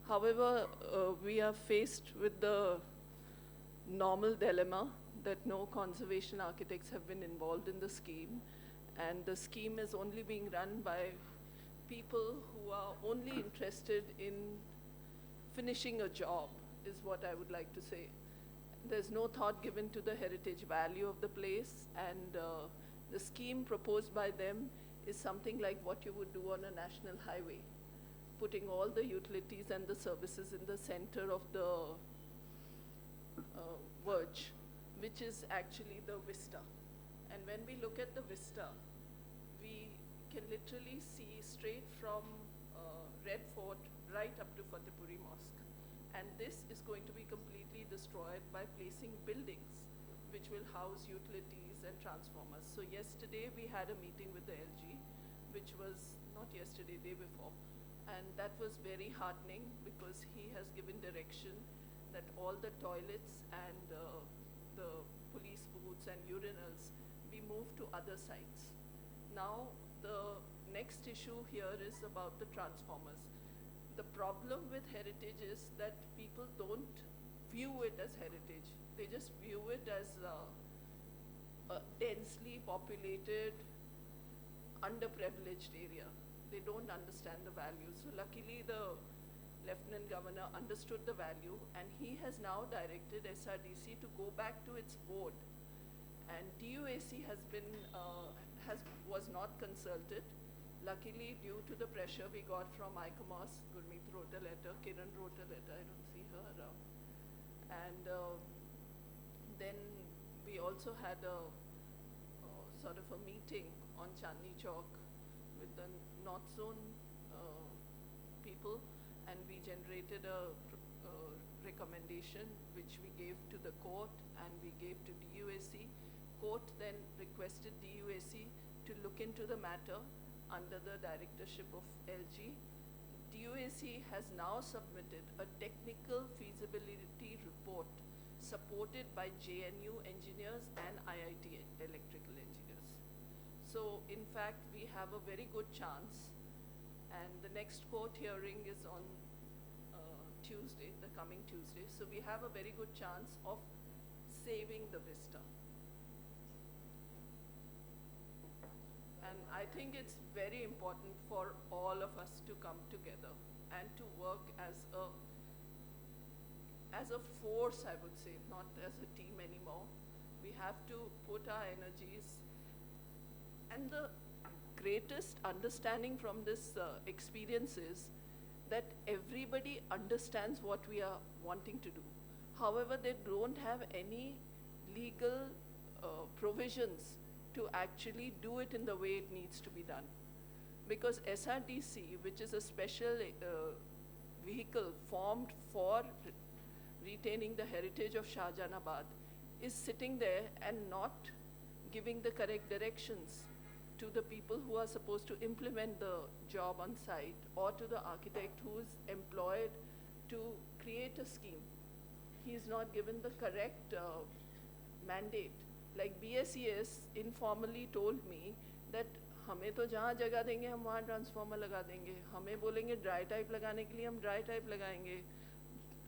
However, we are faced with the normal dilemma that no conservation architects have been involved in the scheme, and the scheme is only being run by people who are only interested in finishing a job, is what I would like to say. There's no thought given to the heritage value of the place, and the scheme proposed by them is something like what you would do on a national highway, putting all the utilities and the services in the center of the verge, which is actually the vista. And when we look at the vista, we can literally see straight from Red Fort right up to Fatehpuri Mosque. And this is going to be completely destroyed by placing buildings which will house utilities and transformers. So yesterday we had a meeting with the LG, which was not yesterday, day before. And that was very heartening because he has given direction that all the toilets and the police booths and urinals be moved to other sites. Now, the next issue here is about the transformers. The problem with heritage is that people don't view it as heritage. They just view it as a densely populated, underprivileged area. They don't understand the value. So luckily the Lieutenant Governor understood the value, and he has now directed SRDC to go back to its board. And DUAC was not consulted. Luckily, due to the pressure we got from ICOMOS, Gurmeet wrote a letter, Kiran wrote a letter, I don't see her around. And then we also had a sort of a meeting on Chandni Chowk with the North Zone people, and we generated a recommendation which we gave to the court and we gave to DUAC. Court then requested DUAC to look into the matter under the directorship of LG. DUAC has now submitted a technical feasibility report supported by JNU engineers and IIT electrical engineers. So in fact, we have a very good chance, and the next court hearing is on Tuesday, the coming Tuesday. So we have a very good chance of saving the vista. And I think it's very important for all of us to come together and to work as a force, I would say, not as a team anymore. We have to put our energies. And the greatest understanding from this experience is that everybody understands what we are wanting to do. However, they don't have any legal provisions to actually do it in the way it needs to be done. Because SRDC, which is a special vehicle formed for retaining the heritage of Shahjahanabad, is sitting there and not giving the correct directions to the people who are supposed to implement the job on site, or to the architect who is employed to create a scheme. He is not given the correct mandate. Like BSES informally told me that हमें तो जहाँ जगह देंगे हम वहाँ transformer लगा देंगे, हमें बोलेंगे ड्राई टाइप लगाने के लिए हम ड्राई टाइप लगाएंगे,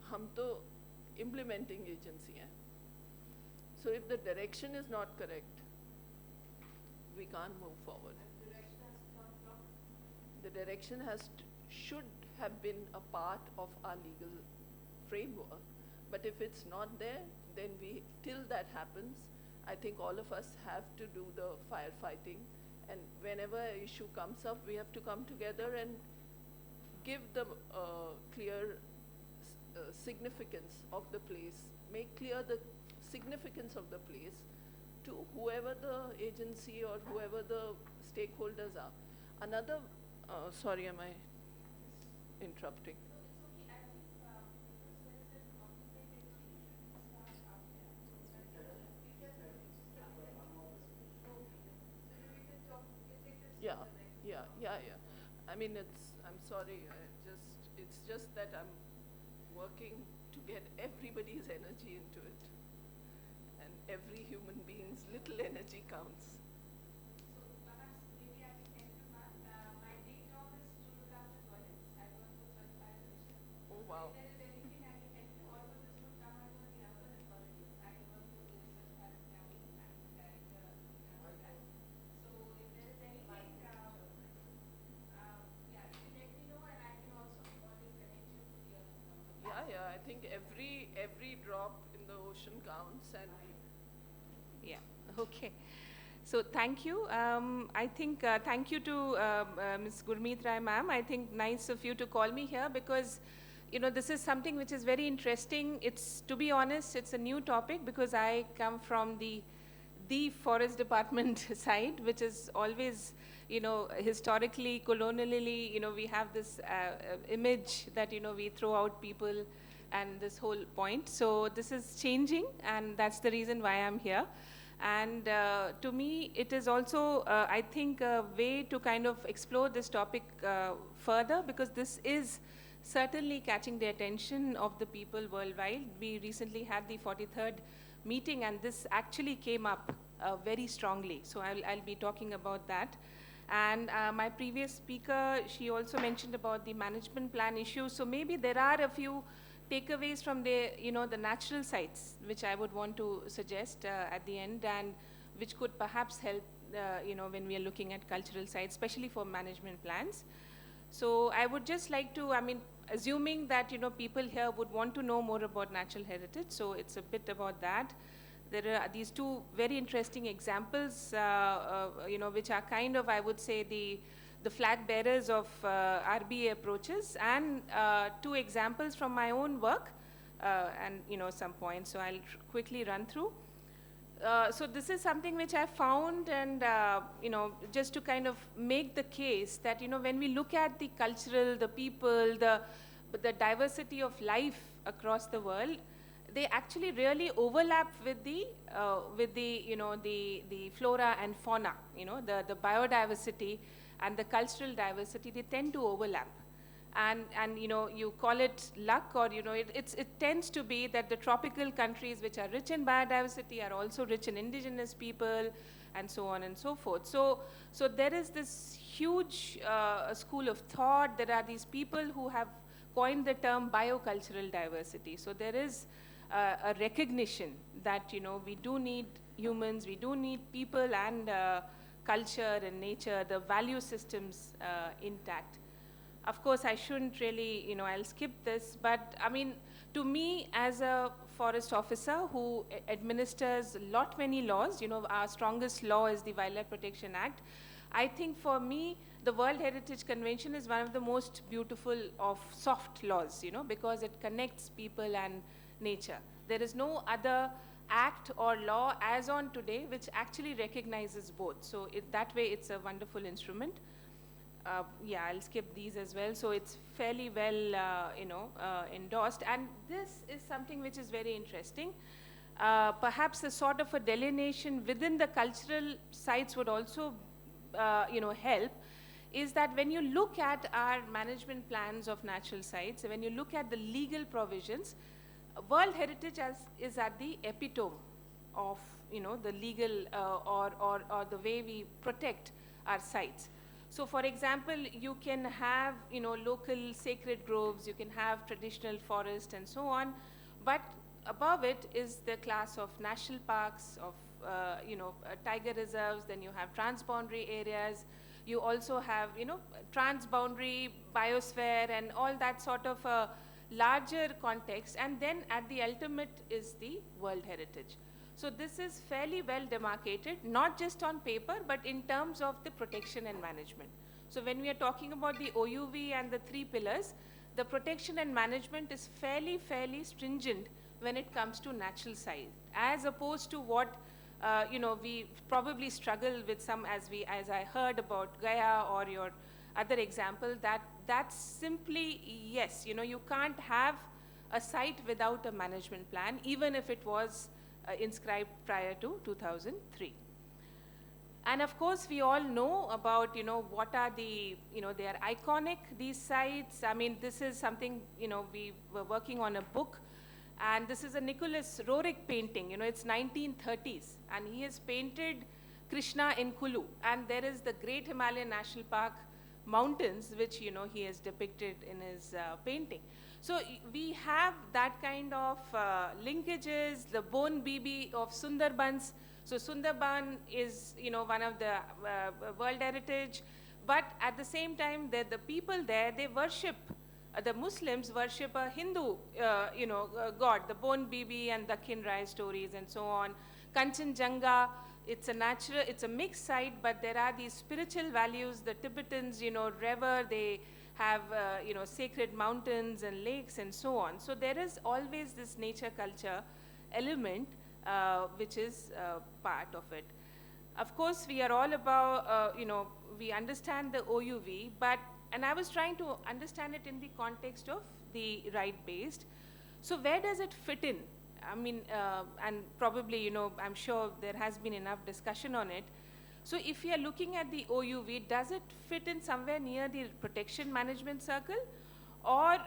हम तो implementing agency हैं. So if the direction is not correct, we can't move forward. The direction should have been a part of our legal framework, but if it's not there, then till that happens, I think all of us have to do the firefighting, and whenever an issue comes up, we have to come together and give the clear significance of the place, make clear the significance of the place to whoever the agency or whoever the stakeholders are. Another, sorry, am I interrupting? Yeah. I mean, I'm sorry, it's just that I'm working to get everybody's energy into it. And every human being's little energy counts. So perhaps maybe I can tell you, ma'am, my day job is to look after toilets. I work for certified solution. Wow. If there is anything I can help you, although this would come under the urban authorities, I work with the research planning planning and the director for that. So if there is anything, yeah, you can let me know and I can also always connect you to the urban authorities. Yeah, I think every drop in the ocean counts, and Yeah, okay. So thank you. I think thank you to Ms. Gurmeet Rai ma'am. I think nice of you to call me here because, you know, this is something which is very interesting. It's, to be honest, it's a new topic because I come from the forest department side, which is always, you know, historically, colonially, you know, we have this image that, you know, we throw out people and this whole point. So this is changing, and that's the reason why I'm here. And to me, it is also, I think, a way to kind of explore this topic further, because this is certainly catching the attention of the people worldwide. We recently had the 43rd meeting, and this actually came up very strongly. So I'll be talking about that. And my previous speaker, she also mentioned about the management plan issue. So maybe there are a few takeaways from the, you know, the natural sites, which I would want to suggest at the end, and which could perhaps help, you know, when we are looking at cultural sites, especially for management plans. So I would just like to, I mean, assuming that, you know, people here would want to know more about natural heritage, so it's a bit about that. There are these two very interesting examples, you know, which are kind of, I would say, the flag bearers of RBA approaches, and two examples from my own work, and, you know, some points. So I'll quickly run through. So this is something which I found, and you know, just to kind of make the case that, you know, when we look at the cultural, the people, the diversity of life across the world, they actually really overlap with the you know, the flora and fauna, you know, the biodiversity and the cultural diversity, they tend to overlap. And you know, you call it luck, or, you know, it tends to be that the tropical countries which are rich in biodiversity are also rich in indigenous people, and so on and so forth. So there is this huge school of thought. There are these people who have coined the term biocultural diversity. So there is a recognition that, you know, we do need humans, we do need people and culture and nature, the value systems intact. Of course, I shouldn't really, you know, I'll skip this, but I mean, to me, as a forest officer who administers many laws, you know, our strongest law is the Wildlife Protection Act. I think for me, the World Heritage Convention is one of the most beautiful of soft laws, you know, because it connects people and nature. There is no other act or law as on today which actually recognizes both. So that way, it's a wonderful instrument. Yeah, I'll skip these as well. So it's fairly well, you know, endorsed. And this is something which is very interesting. Perhaps a sort of a delineation within the cultural sites would also, you know, help. Is that when you look at our management plans of natural sites, when you look at the legal provisions, World Heritage is at the epitome of, you know, the legal or the way we protect our sites. So, for example, you can have, you know, local sacred groves, you can have traditional forest and so on, but above it is the class of national parks, of, you know, tiger reserves, then you have transboundary areas, you also have, you know, transboundary biosphere and all that sort of a larger context, and then at the ultimate is the World Heritage. So this is fairly well demarcated, not just on paper, but in terms of the protection and management. So when we are talking about the OUV and the 3 pillars, the protection and management is fairly stringent when it comes to natural sites, as opposed to what, you know, we probably struggle with some, as I heard about Gaya or your other example, that's simply, yes, you know, you can't have a site without a management plan, even if it was inscribed prior to 2003. And of course, we all know about, you know, what are the, you know, they are iconic, these sites. I mean, this is something, you know, we were working on a book, and this is a Nicholas Roerich painting, you know, it's 1930s, and he has painted Krishna in Kulu, and there is the Great Himalayan National Park mountains, which, you know, he has depicted in his painting. So we have that kind of linkages, the Bon Bibi of Sundarbans. So Sundarban is, one of the World Heritage, but at the same time, the people there, they worship, the Muslims worship a Hindu, god, the Bon Bibi and the Kinrai stories and so on. Kanchenjunga, it's a mixed site, but there are these spiritual values. The Tibetans, rever, they have, sacred mountains and lakes and so on. So there is always this nature culture element, which is part of it. Of course, we are all about, we understand the OUV, and I was trying to understand it in the context of the right-based. So where does it fit in? I mean, and probably, I'm sure there has been enough discussion on it. So if you are looking at the OUV, does it fit in somewhere near the protection management circle, or,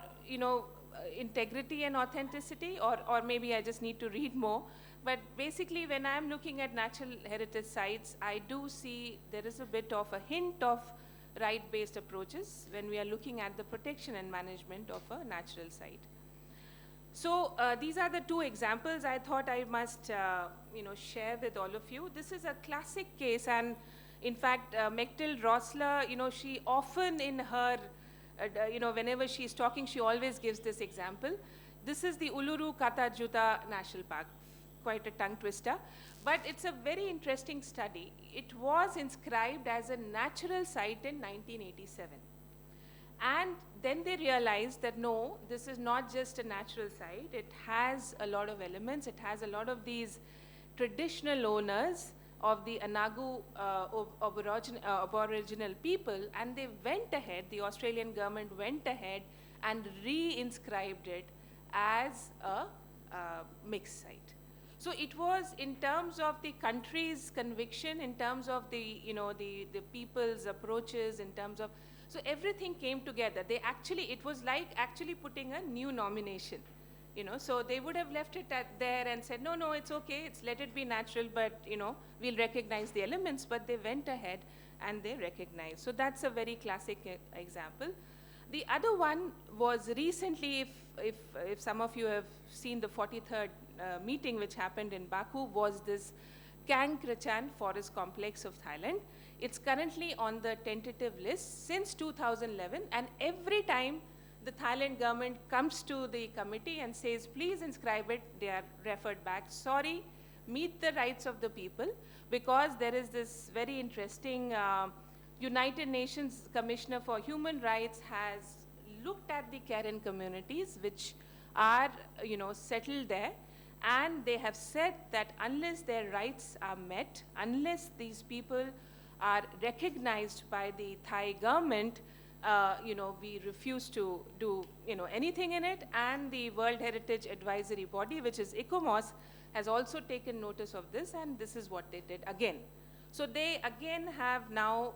integrity and authenticity, or maybe I just need to read more. But basically, when I'm looking at natural heritage sites, I do see there is a bit of a hint of right-based approaches when we are looking at the protection and management of a natural site. So these are the two examples I thought I must share with all of you. This is a classic case, and in fact, Mechtel Rossler, she often in her, whenever she's talking, she always gives this example. This is the Uluru-Kata Tjuta National Park, quite a tongue twister, but it's a very interesting study. It was inscribed as a natural site in 1987. And then they realized that no, this is not just a natural site. It has a lot of elements. It has a lot of these traditional owners of the Anagu Aboriginal people, and they went ahead, the Australian government went ahead and re-inscribed it as a mixed site. So it was in terms of the country's conviction, in terms of the, the people's approaches, in terms of, so everything came together. They actually, it was like actually putting a new nomination, so they would have left it there and said, no, it's okay, let it be natural, but, we'll recognize the elements, but they went ahead and they recognized. So that's a very classic example. The other one was recently, if some of you have seen the 43rd meeting which happened in Baku, was this Kang Krachan Forest Complex of Thailand. It's currently on the tentative list since 2011, and every time the Thailand government comes to the committee and says, please inscribe it, they are referred back. Sorry, meet the rights of the people, because there is this very interesting United Nations Commissioner for Human Rights has looked at the Karen communities which are, settled there, and they have said that unless their rights are met, unless these people are recognized by the Thai government, we refuse to do, anything in it. And the World Heritage Advisory Body, which is ICOMOS, has also taken notice of this, and this is what they did again. So they again have now,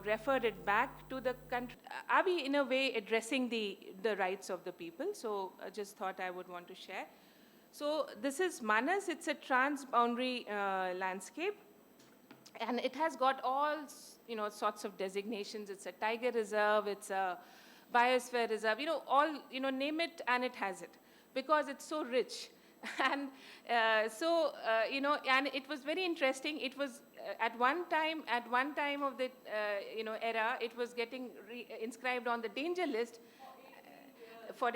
referred it back to the country. Are we in a way addressing the rights of the people? So I just thought I would want to share. So this is Manas. It's a transboundary landscape, and it has got all, sorts of designations. It's a tiger reserve, it's a biosphere reserve, all, name it and it has it, because it's so rich. And and it was very interesting. It was at one time of the, era, it was getting inscribed on the danger list for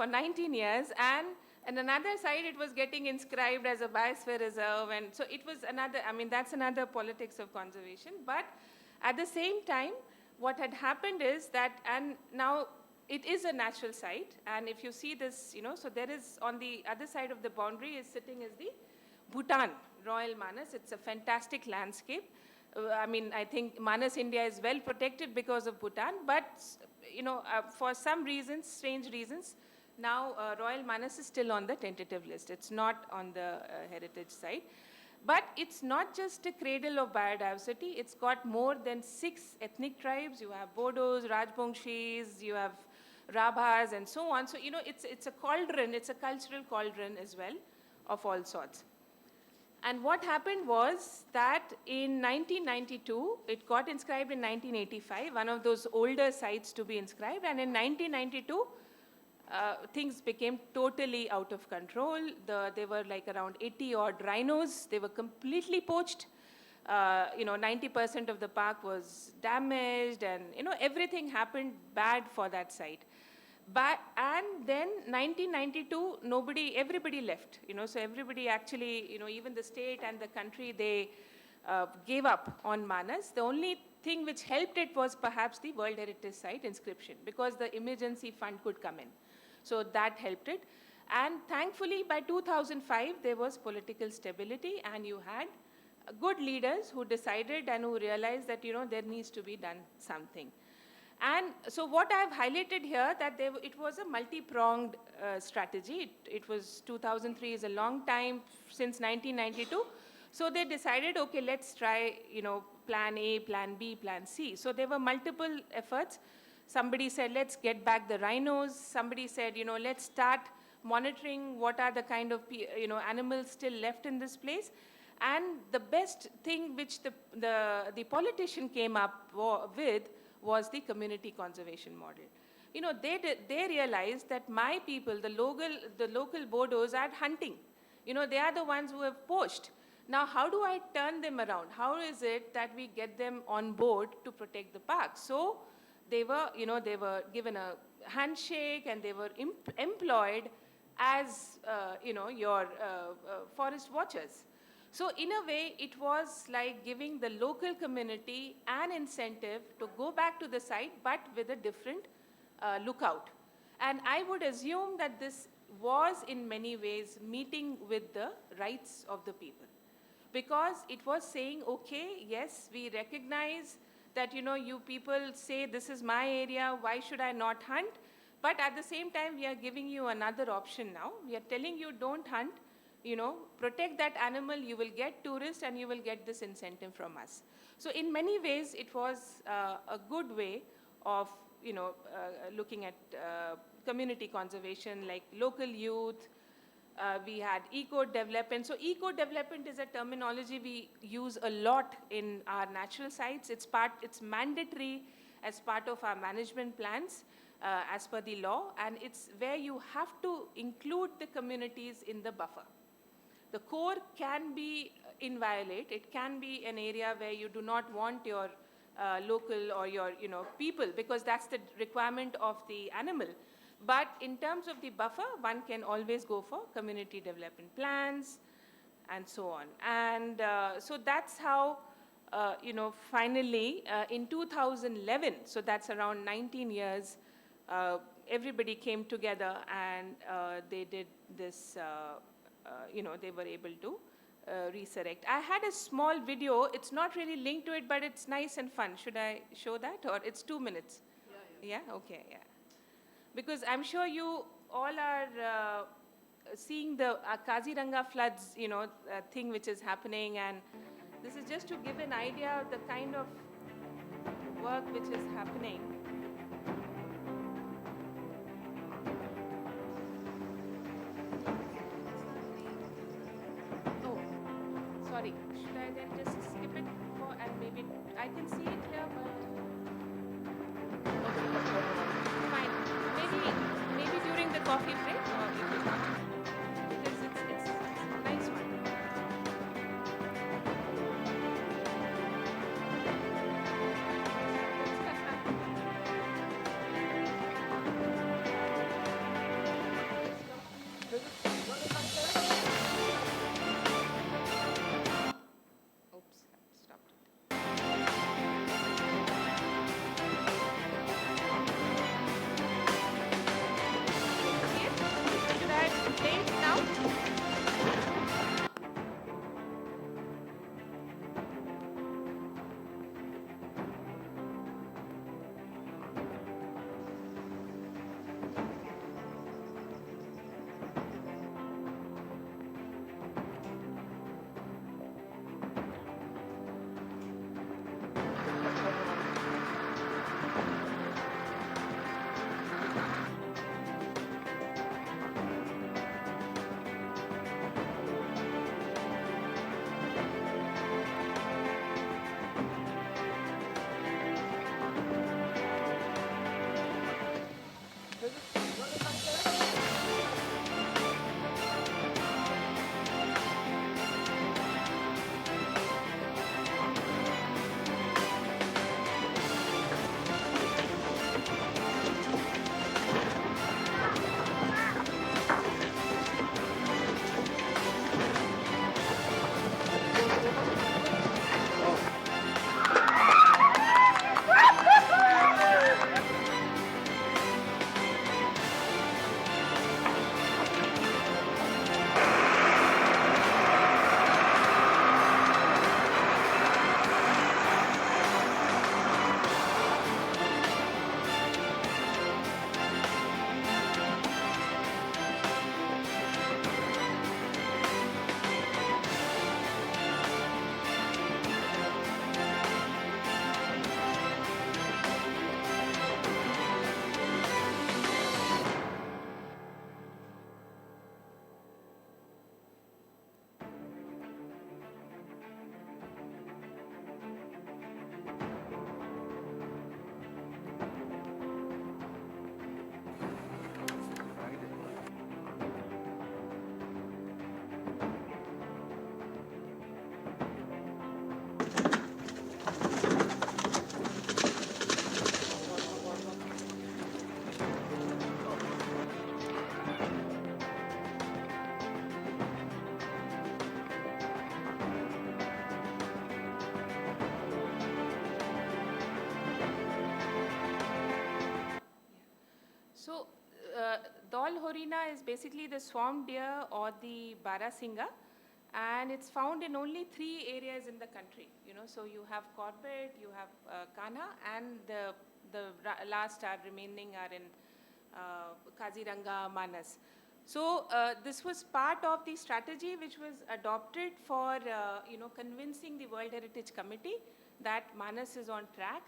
19 years, and another side it was getting inscribed as a biosphere reserve, and so it was another, that's another politics of conservation. But at the same time, what had happened is that, and now it is a natural site, and if you see this, so there is, on the other side of the boundary is sitting is the Bhutan Royal Manas. It's a fantastic landscape. I think Manas India is well protected because of Bhutan, but, for some reasons, strange reasons, now Royal Manas is still on the tentative list. It's not on the heritage site. But it's not just a cradle of biodiversity. It's got more than 6 ethnic tribes. You have Bodos, Rajbongshis, you have Rabhas, and so on. So, it's a cauldron, it's a cultural cauldron as well, of all sorts. And what happened was that in 1992, it got inscribed in 1985, one of those older sites to be inscribed, and in 1992, things became totally out of control. There were like around 80 odd rhinos. They were completely poached. 90% of the park was damaged, and everything happened bad for that site. And then 1992, everybody left. So everybody actually, even the state and the country, they gave up on Manas. The only thing which helped it was perhaps the World Heritage Site inscription, because the emergency fund could come in. So that helped it. And thankfully, by 2005, there was political stability, and you had good leaders who decided and who realized that, there needs to be done something. And so what I've highlighted here, that it was a multi-pronged strategy. It was 2003 is a long time, since 1992. So they decided, okay, let's try, plan A, plan B, plan C. So there were multiple efforts. Somebody said, let's get back the rhinos. Somebody said, let's start monitoring what are the kind of, animals still left in this place. And the best thing which the politician came up with was the community conservation model. They realized that my people, the local Bodos, are hunting. They are the ones who have poached. Now, how do I turn them around? How is it that we get them on board to protect the park? So they were given a handshake, and they were employed as, your forest watchers. So in a way, it was like giving the local community an incentive to go back to the site, but with a different lookout. And I would assume that this was in many ways meeting with the rights of the people. Because it was saying, okay, yes, we recognize that, you people say this is my area, why should I not hunt? But at the same time, we are giving you another option now. We are telling you, don't hunt. Protect that animal, you will get tourists, and you will get this incentive from us. So in many ways, it was a good way of, looking at community conservation, like local youth. We had eco-development. So eco-development is a terminology we use a lot in our natural sites. It's mandatory as part of our management plans as per the law, and it's where you have to include the communities in the buffer. The core can be inviolate. It can be an area where you do not want your local or your people, because that's the requirement of the animal. But in terms of the buffer, one can always go for community development plans and so on. And so that's how, finally, in 2011, so that's around 19 years, everybody came together, and they did this, they were able to resurrect. I had a small video. It's not really linked to it, but it's nice and fun. Should I show that? Or it's 2 minutes? Yeah? Okay, yeah. Because I'm sure you all are seeing the Kaziranga Floods, thing which is happening. And this is just to give an idea of the kind of work which is happening. Oh, sorry. Should I then just skip it for, and maybe I can see it here, but okay, fine. Maybe during the coffee break, or if you want, because it's a nice one. Oops, stopped it. Should I play is basically the swamp deer or the Barasinga, and it's found in only 3 areas in the country. So you have Corbett, you have Kanha, and the last remaining are in Kaziranga, Manas. So this was part of the strategy which was adopted for convincing the World Heritage Committee that Manas is on track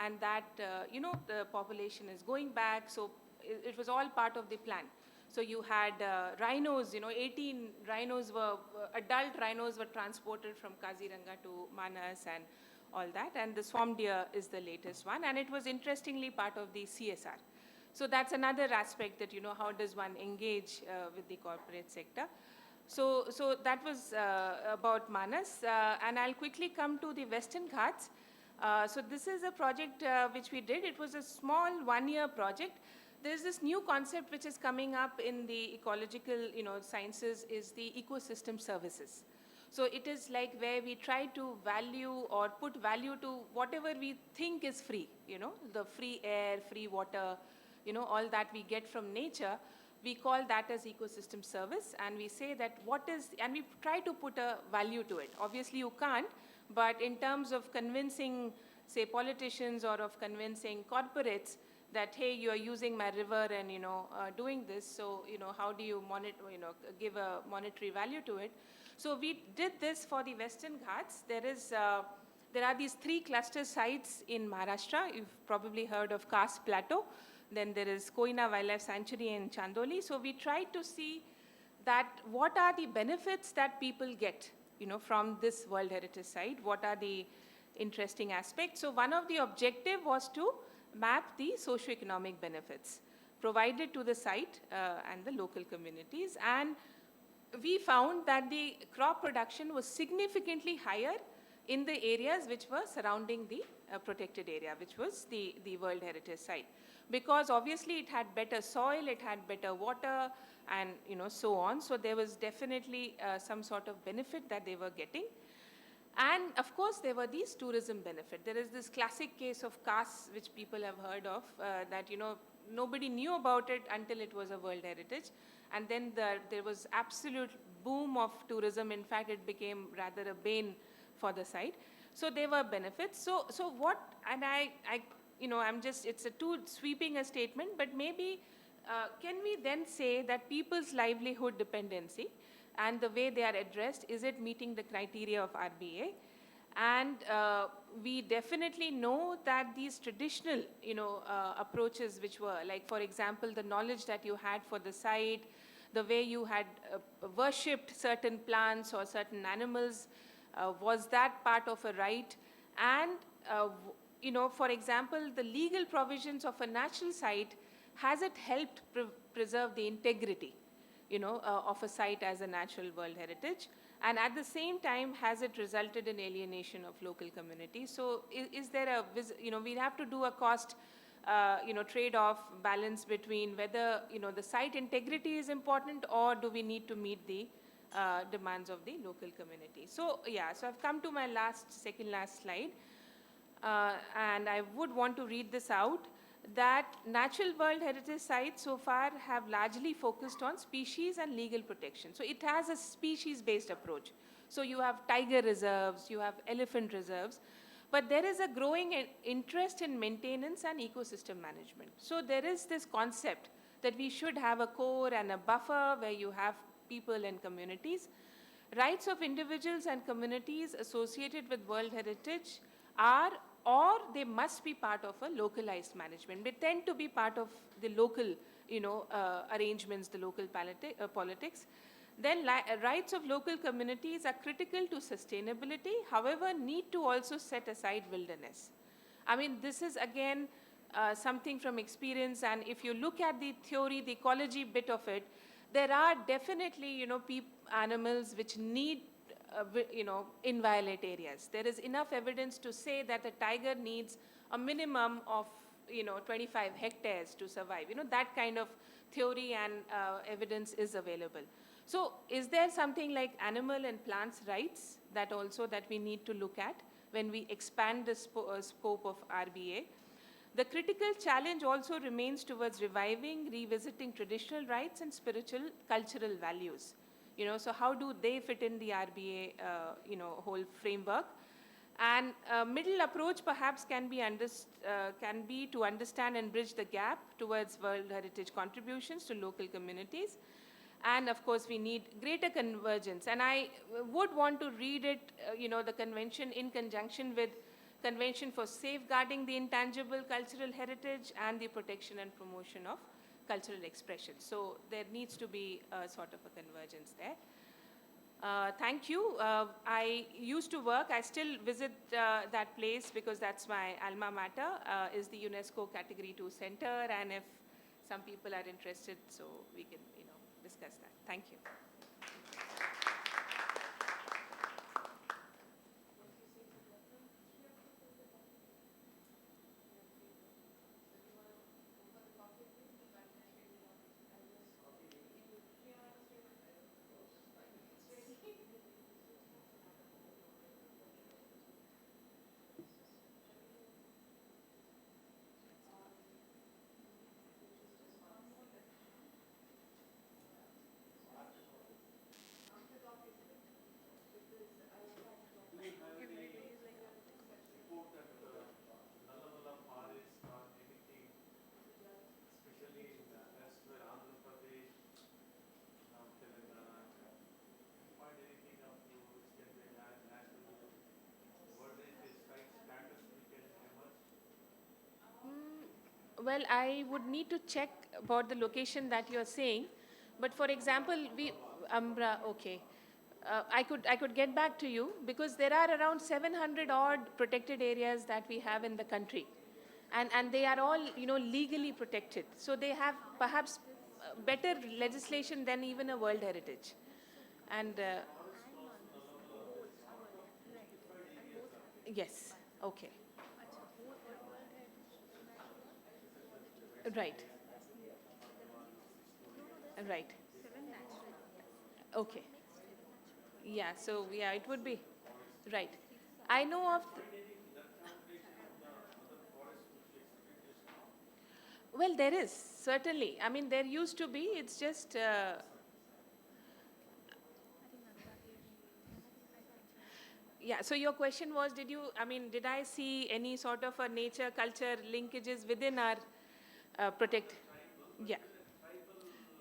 and that the population is going back. So it was all part of the plan. So you had rhinos, 18 rhinos adult rhinos were transported from Kaziranga to Manas and all that, and the swamp deer is the latest one, and it was interestingly part of the CSR. So that's another aspect that, how does one engage with the corporate sector. So that was about Manas, and I'll quickly come to the Western Ghats. So this is a project which we did. It was a small 1-year project. There's this new concept which is coming up in the ecological, sciences, is the ecosystem services. So it is like where we try to value or put value to whatever we think is free, the free air, free water, all that we get from nature. We call that as ecosystem service, and we say that and we try to put a value to it. Obviously you can't, but in terms of convincing, say, politicians or of convincing corporates that, hey, you are using my river and, doing this, so, how do you give a monetary value to it? So we did this for the Western Ghats. There are these 3 cluster sites in Maharashtra. You've probably heard of Khas Plateau. Then there is Koina Wildlife Sanctuary in Chandoli. So we tried to see that what are the benefits that people get, from this World Heritage Site. What are the interesting aspects? So one of the objective was to map the socio-economic benefits provided to the site and the local communities. And we found that the crop production was significantly higher in the areas which were surrounding the protected area, which was the World Heritage Site. Because obviously it had better soil, it had better water, and so on. So there was definitely some sort of benefit that they were getting. And of course, there were these tourism benefit. There is this classic case of Khas, which people have heard of, that nobody knew about it until it was a World Heritage. And then there was absolute boom of tourism. In fact, it became rather a bane for the site. So there were benefits. So what, and it's a too sweeping a statement, but maybe can we then say that people's livelihood dependency and the way they are addressed, is it meeting the criteria of RBA? And we definitely know that these traditional, approaches which were, like, for example, the knowledge that you had for the site, the way you had worshipped certain plants or certain animals, was that part of a right? And, for example, the legal provisions of a natural site, has it helped preserve the integrity, of a site as a natural World Heritage? And at the same time, has it resulted in alienation of local communities? So is there we have to do a cost, trade-off balance between whether, the site integrity is important, or do we need to meet the demands of the local community? So, yeah, so I've come to my second last slide. And I would want to read this out, that natural World Heritage sites so far have largely focused on species and legal protection. So it has a species-based approach. So you have tiger reserves, you have elephant reserves, but there is a growing interest in maintenance and ecosystem management. So there is this concept that we should have a core and a buffer where you have people and communities. Rights of individuals and communities associated with World Heritage are, or they must be part of a localized management. They tend to be part of the local, arrangements, the local politics. Then rights of local communities are critical to sustainability, however, need to also set aside wilderness. I mean, this is again something from experience, and if you look at the theory, the ecology bit of it, there are definitely, animals which need inviolate areas. There is enough evidence to say that a tiger needs a minimum of 25 hectares to survive. That kind of theory and evidence is available. So is there something like animal and plants rights that we need to look at when we expand the scope of RBA? The critical challenge also remains towards reviving, revisiting traditional rights and spiritual, cultural values. So how do they fit in the RBA, whole framework? And a middle approach perhaps can be to understand and bridge the gap towards World Heritage contributions to local communities. And of course, we need greater convergence. And I would want to read it, the convention in conjunction with Convention for Safeguarding the Intangible Cultural Heritage and the Protection and Promotion of Cultural Expression. So there needs to be a sort of a convergence there. Thank you. I used to work, I still visit that place because that's my alma mater, is the UNESCO Category 2 Center, and if some people are interested, so we can, discuss that. Thank you. Well, I would need to check about the location that you're saying, but for example, Umbra, okay. I could get back to you because there are around 700 odd protected areas that we have in the country, and they are all legally protected. So they have perhaps better legislation than even a World Heritage, and yes, okay, right, right, okay. Yeah, so yeah, it would be right. I know of. Well, there is certainly. I mean, there used to be. It's just. Yeah. So your question was, did I see any sort of a nature culture linkages within our protect? Yeah.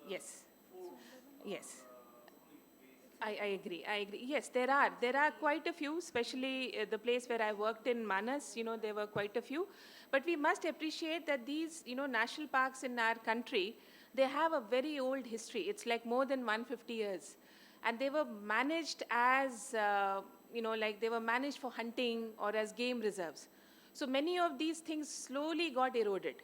Yes. Yes. I agree. I agree. Yes, there are. There are quite a few, especially the place where I worked in Manas, there were quite a few. But we must appreciate that these, national parks in our country, they have a very old history. It's like more than 150 years. And they were managed as, like they were managed for hunting or as game reserves. So many of these things slowly got eroded.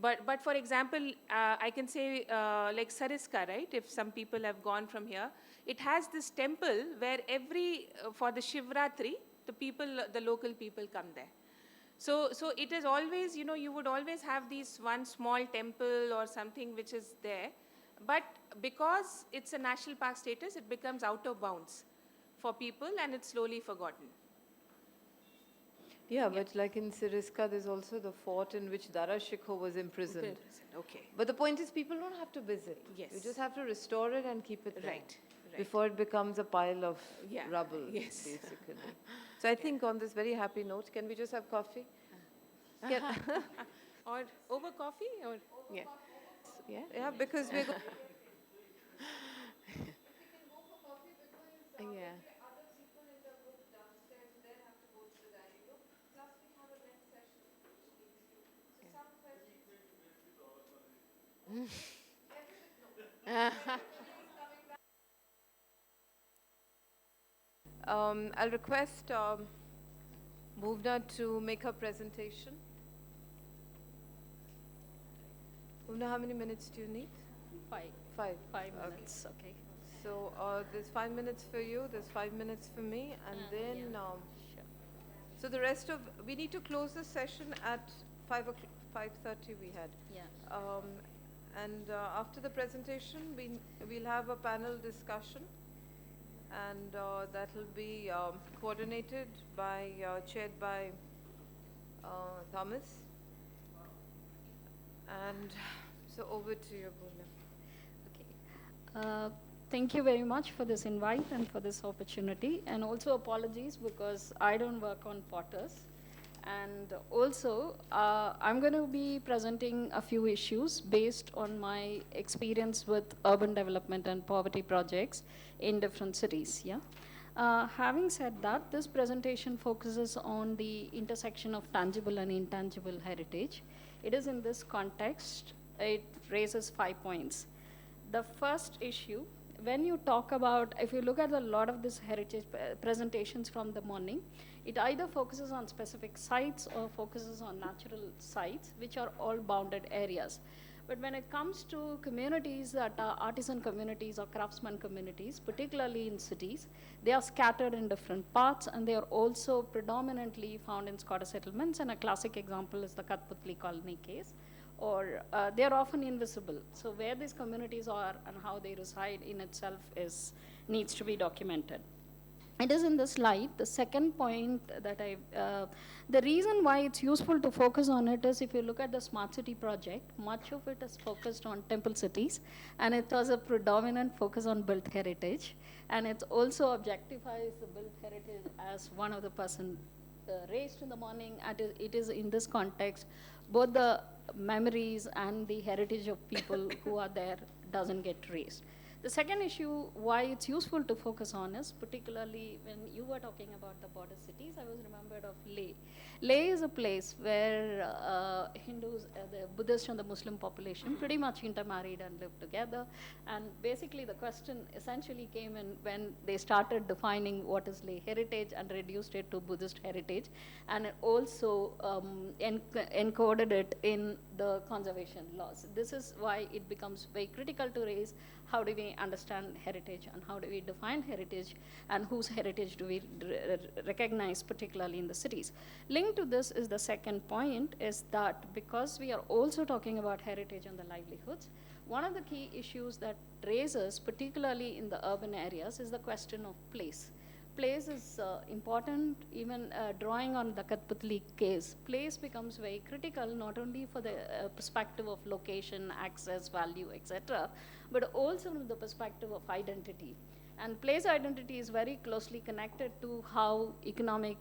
But for example, I can say like Sariska, right? If some people have gone from here, it has this temple where for the Shivratri, the local people come there. So it is always, you would always have these one small temple or something which is there. But because it's a national park status, it becomes out of bounds for people and it's slowly forgotten. Yeah, but like in Siriska, there's also the fort in which Dara Shikho was imprisoned. Okay. But the point is, people don't have to visit. Yes. You just have to restore it and keep it there. Right. Before it becomes a pile of rubble, Yes. basically. So I think on this very happy note, can we just have coffee? Yeah. Or over coffee? Or yeah. Yeah. Yeah, because we're going. Yeah. I'll request Bhuvna to make her presentation. Bhuvna, how many minutes do you need? 5. 5. 5 minutes, okay. So there's 5 minutes for you, there's 5 minutes for me, and then, Sure. so the rest of, we need to close the session at 5:30 we had. Yeah. And after the presentation, we'll have a panel discussion, and that will be coordinated by, chaired by Thomas, And so over to you, Bhumya. Thank you very much for this invite and for this opportunity. And also apologies because I don't work on potters. And also, I'm going to be presenting a few issues based on my experience with urban development and poverty projects in different cities. Yeah. Having said that, this presentation focuses on the intersection of tangible and intangible heritage. It is in this context, it raises 5 points. The first issue, when you talk about, if you look at a lot of these heritage presentations from the morning, it either focuses on specific sites or focuses on natural sites, which are all bounded areas. But when it comes to communities that are artisan communities or craftsman communities, particularly in cities, they are scattered in different parts, and they are also predominantly found in squatter settlements. And a classic example is the Katputli colony case. Or they are often invisible. So where these communities are and how they reside in itself needs to be documented. It is in the slide. The second point that the reason why it's useful to focus on it is if you look at the smart city project, much of it is focused on temple cities, and it has a predominant focus on built heritage, and it also objectifies the built heritage as one of the person raised in the morning. It is in this context, both the memories and the heritage of people who are there doesn't get raised. The second issue why it's useful to focus on is particularly when you were talking about the border cities, I was remembered of Leh. Leh is a place where Hindus, the Buddhist and the Muslim population pretty much intermarried and lived together. And basically the question essentially came in when they started defining what is Leh heritage and reduced it to Buddhist heritage. And it also encoded it in the conservation laws. This is why it becomes very critical to raise how do we understand heritage and how do we define heritage and whose heritage do we recognize, particularly in the cities. Linked to this is the second point is that because we are also talking about heritage and the livelihoods, one of the key issues that raises, particularly in the urban areas, is the question of place. Place is important, even drawing on the Katputli case. Place becomes very critical, not only for the perspective of location, access, value, etc., but also from the perspective of identity. And place identity is very closely connected to how economic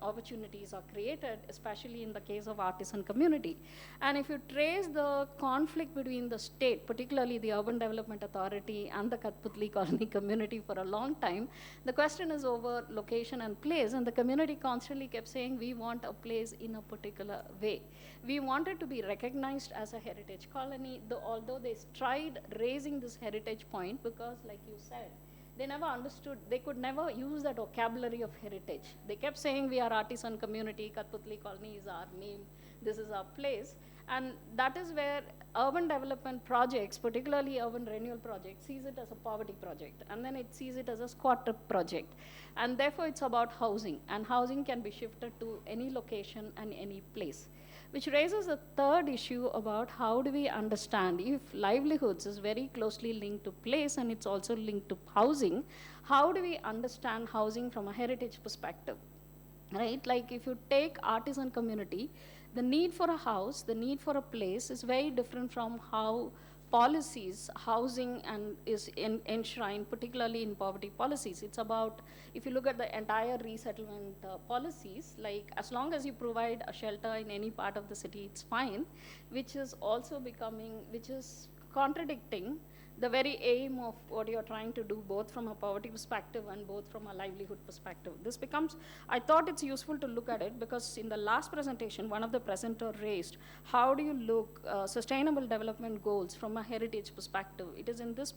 opportunities are created, especially in the case of artisan community. And if you trace the conflict between the state, particularly the Urban Development Authority and the Katputli colony community for a long time, the question is over location and place, and the community constantly kept saying, we want a place in a particular way. We wanted to be recognized as a heritage colony, although they tried raising this heritage point because, like you said, they never understood, they could never use that vocabulary of heritage. They kept saying we are artisan community, Katputli colony is our name, this is our place. And that is where urban development projects, particularly urban renewal projects, sees it as a poverty project. And then it sees it as a squatter project. And therefore it's about housing. And housing can be shifted to any location and any place. Which raises a third issue about how do we understand if livelihoods is very closely linked to place and it's also linked to housing, how do we understand housing from a heritage perspective, right? Like if you take artisan community, the need for a house, the need for a place is very different from how policies, housing and is enshrined, particularly in poverty policies. It's about, if you look at the entire resettlement policies, like as long as you provide a shelter in any part of the city, it's fine, which is also becoming, which is contradicting the very aim of what you're trying to do, both from a poverty perspective and both from a livelihood perspective. This becomes, I thought it's useful to look at it because in the last presentation, one of the presenters raised, how do you look sustainable development goals from a heritage perspective? It is in this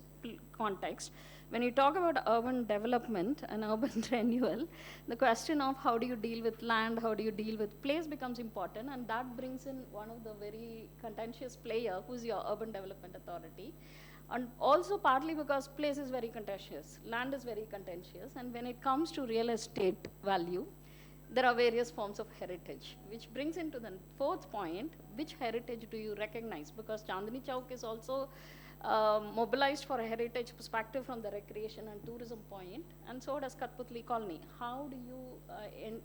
context. When you talk about urban development and urban renewal, the question of how do you deal with land, how do you deal with place becomes important, and that brings in one of the very contentious player, who's your urban development authority. And also partly because place is very contentious, land is very contentious, and when it comes to real estate value, there are various forms of heritage, which brings into the fourth point, which heritage do you recognize? Because Chandni Chowk is also mobilized for a heritage perspective from the recreation and tourism point, and so does Katputli colony. How do you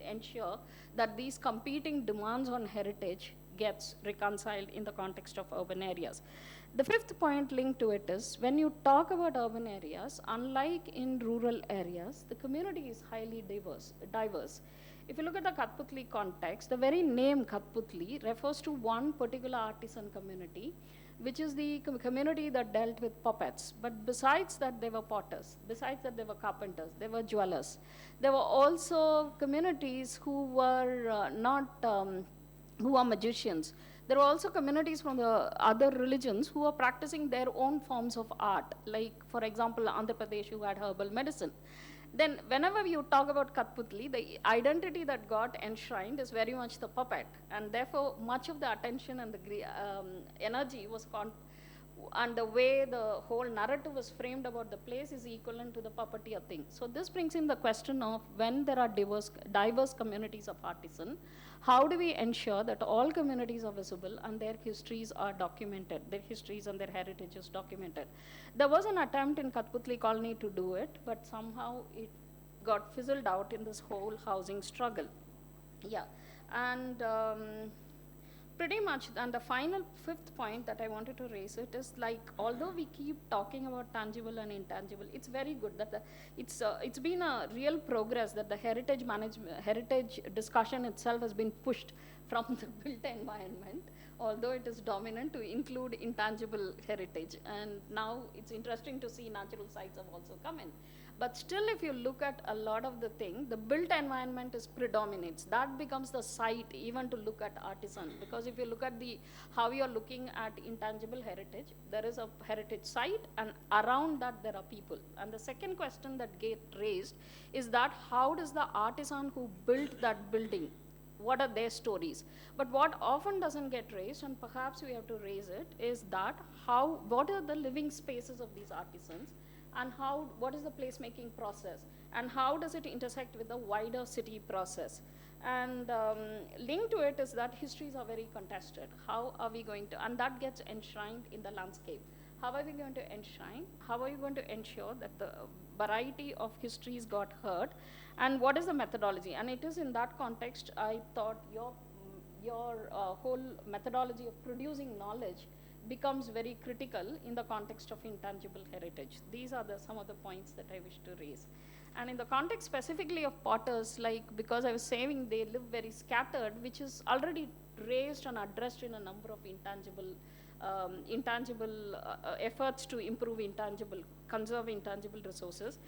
ensure that these competing demands on heritage gets reconciled in the context of urban areas. The fifth point linked to it is, when you talk about urban areas, unlike in rural areas, the community is highly diverse. If you look at the Kathputli context, the very name Kathputli refers to one particular artisan community, which is the community that dealt with puppets. But besides that, there were potters. Besides that, there were carpenters. There were jewelers. There were also communities who were who are magicians. There are also communities from the other religions who are practicing their own forms of art, like, for example, Andhra Pradesh, who had herbal medicine. Then whenever you talk about Kathputli, the identity that got enshrined is very much the puppet, and therefore much of the attention and the energy was and the way the whole narrative was framed about the place is equivalent to the puppeteer thing. So this brings in the question of, when there are diverse communities of artisan, how do we ensure that all communities are visible and their histories are documented, their histories and their heritage is documented? There was an attempt in Kathputli colony to do it, but somehow it got fizzled out in this whole housing struggle. Yeah, and pretty much, and the final fifth point that I wanted to raise it is, like, although we keep talking about tangible and intangible, it's very good that it's been a real progress that the heritage discussion itself has been pushed from the built environment, although it is dominant, to include intangible heritage. And now it's interesting to see natural sites have also come in. But still, if you look at a lot of the thing, the built environment is predominates. That becomes the site even to look at artisan. Because if you look at how you're looking at intangible heritage, there is a heritage site, and around that there are people. And the second question that gets raised is that, how does the artisan who built that building, what are their stories? But what often doesn't get raised, and perhaps we have to raise it, is that what are the living spaces of these artisans, and what is the placemaking process, and how does it intersect with the wider city process? And linked to it is that histories are very contested. How are we going to, and that gets enshrined in the landscape. How are we going to enshrine? How are you going to ensure that the variety of histories got heard? And what is the methodology? And it is in that context, I thought your whole methodology of producing knowledge becomes very critical in the context of intangible heritage. These are some of the points that I wish to raise. And in the context specifically of potters, like, because I was saying they live very scattered, which is already raised and addressed in a number of intangible efforts to conserve intangible resources.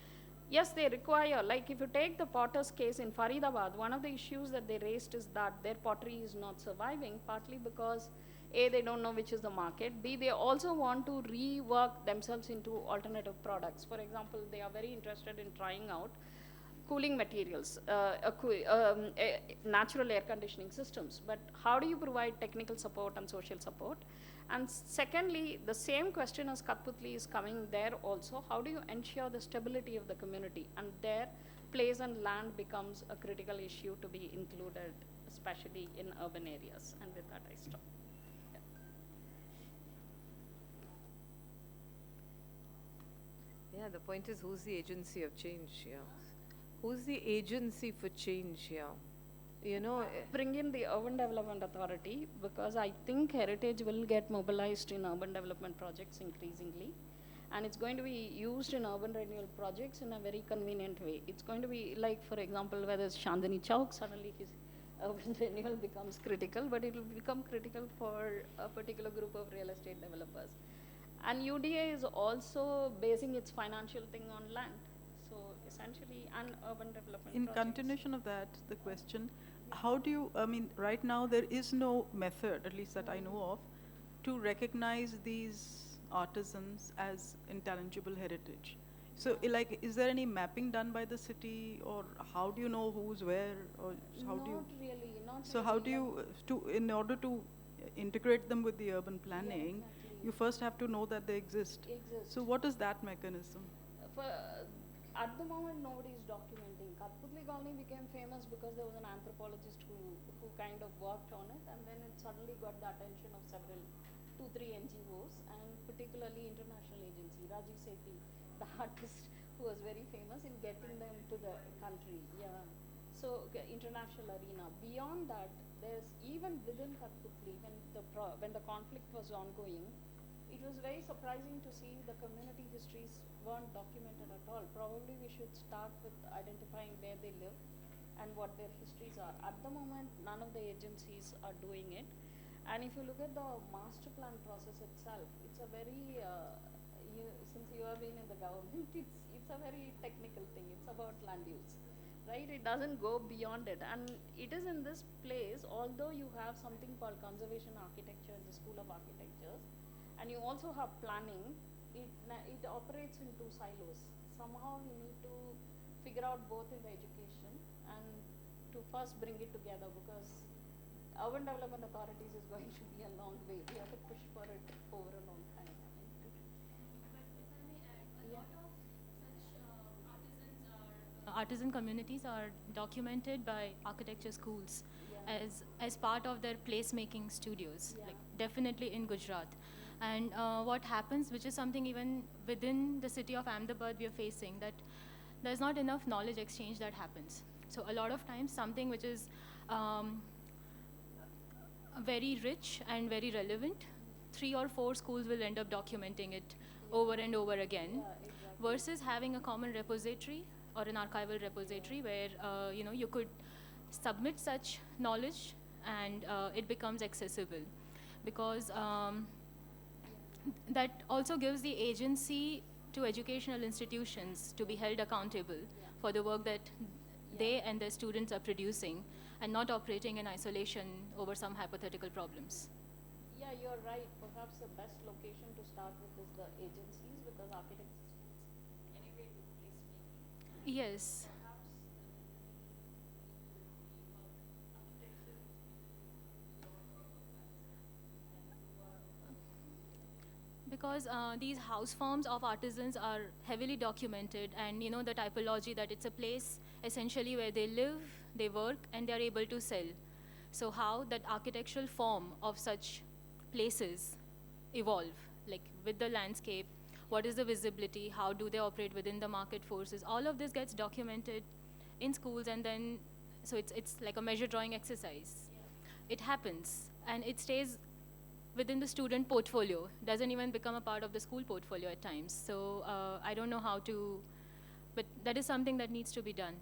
Yes, they require, like, if you take the potter's case in Faridabad, one of the issues that they raised is that their pottery is not surviving, partly because A, they don't know which is the market. B, they also want to rework themselves into alternative products. For example, they are very interested in trying out cooling materials, natural air conditioning systems. But how do you provide technical support and social support? And secondly, the same question as Kathputli is coming there also. How do you ensure the stability of the community? And their place and land becomes a critical issue to be included, especially in urban areas. And with that, I stop. Yeah, the point is, who's the agency of change here? Who's the agency for change here? You know, bring in the Urban Development Authority, because I think heritage will get mobilized in urban development projects increasingly. And it's going to be used in urban renewal projects in a very convenient way. It's going to be like, for example, whether it's Chandani Chowk, suddenly his urban renewal becomes critical, but it will become critical for a particular group of real estate developers. And UDA is also basing its financial thing on land. So essentially, and urban development In projects. continuation of that, the question, how do you, I mean, right now there is no method, at least that I know of, to recognize these artisans as intangible heritage. So, like, is there any mapping done by the city, or how do you know who's where, or how do you? Not really, not So really. how do you, in order to integrate them with the urban planning, exactly. you first have to know that they exist. So what is that mechanism? At the moment, nobody is documenting. Kathputli colony became famous because there was an anthropologist who kind of worked on it, and then it suddenly got the attention of two, three NGOs, and particularly international agency, Rajiv Sethi, the artist who was very famous in getting them to the country. Yeah. So international arena. Beyond that, there's even within Kathputli, when the conflict was ongoing, it was very surprising to see the community histories weren't documented at all. Probably we should start with identifying where they live and what their histories are. At the moment, none of the agencies are doing it. And if you look at the master plan process itself, it's a very, since you have been in the government, it's a very technical thing. It's about land use, right? It doesn't go beyond it. And it is in this place, although you have something called conservation architecture in the School of Architecture, and you also have planning, it operates in two silos. Somehow you need to figure out both in the education and to first bring it together, because urban development authorities is going to be a long way. We have to push for it over a long time. But if I may add, a Yeah. lot of such artisan communities are documented by architecture schools Yeah. as part of their placemaking studios, Yeah. like definitely in Gujarat. And what happens, which is something even within the city of Ahmedabad we are facing, that there's not enough knowledge exchange that happens. So a lot of times something which is very rich and very relevant, 3 or 4 schools will end up documenting it over and over again, Yeah, exactly. versus having a common repository or an archival repository where you could submit such knowledge and it becomes accessible, because that also gives the agency to educational institutions to be held accountable for the work that they and their students are producing, and not operating in isolation over some hypothetical problems. Yeah, you're right. Perhaps the best location to start with is the agencies, because architects anyway do placemaking. Yes. Perhaps Because these house forms of artisans are heavily documented, and the typology, that it's a place essentially where they live, they work, and they are able to sell. So how that architectural form of such places evolve, like with the landscape, what is the visibility, how do they operate within the market forces, all of this gets documented in schools, and then so it's like a measure drawing exercise. It happens and it stays within the student portfolio, doesn't even become a part of the school portfolio at times. So I don't know how to, but that is something that needs to be done.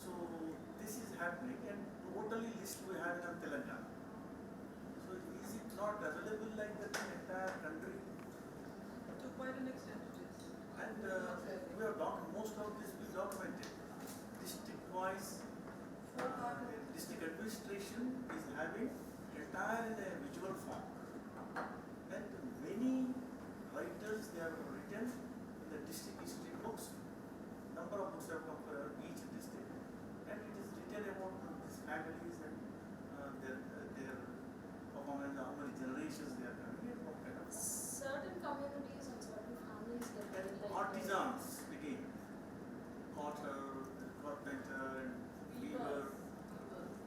So this is happening, and totally list we have in Telangana. So is it not available like that in entire country? To quite an extent it is. And we have most of this is documented. District-wise, district administration is having entire in a visual form. And many writers, they have written in the district history books. Number of books have come for each district, and it is written about these families and their performance, how many generations they are coming, and what kind of certain communities and certain families get and artisans again, potter, carpenter, and weaver.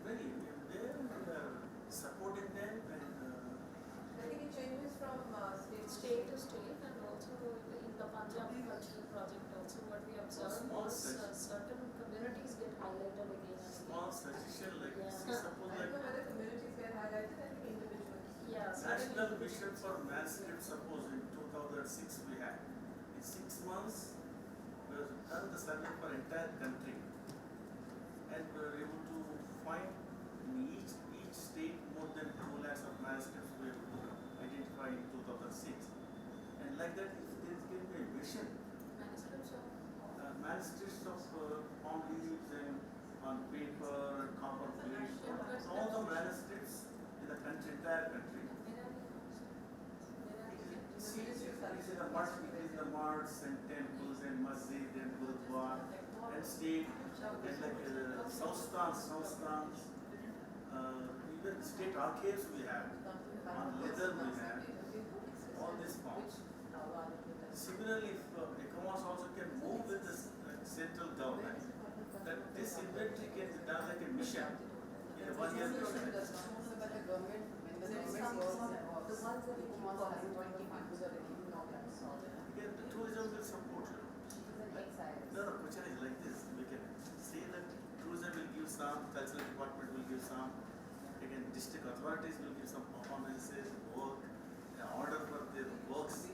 Very, they are supporting them, and I think it changes from state to state, and also in the Punjab cultural project also what we observed Small was section. certain communities get highlighted again and small again. suggestion like Yeah. see, suppose I like don't know whether communities get highlighted, I think individuals. Yeah, National Mission for Manuscript, suppose in 2006 we had. In 6 months, we have done the survey for entire country, and we were able to find in each state more than 2 lakhs of manuscripts we were able to identify in 2006. And like that, if there can be a mission, manuscripts of manuscripts of manage entire country. See, it is in the mud, it is the muds and temples and masjid and gurudwara and state and like sanstans, even state archives we have, on leather we have, all these forms. Similarly, if ICOMOS also can move with the central government, that this inventory can be done like a mission, in a 1 year mission. Again, the tourism will support you. No, question is like this. We can say that tourism will give some, cultural department will give some, again, district authorities will give some performances, work, order for their works.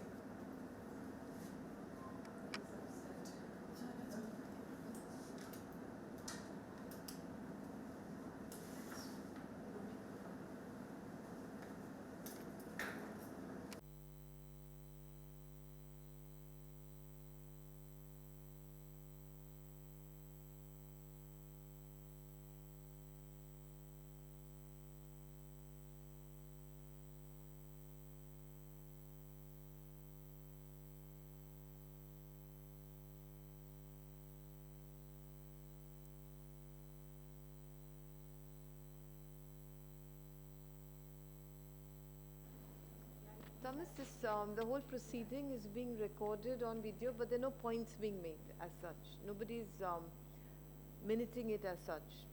Thomas, this, the whole proceeding is being recorded on video, but there are no points being made as such. Nobody's minuting it as such.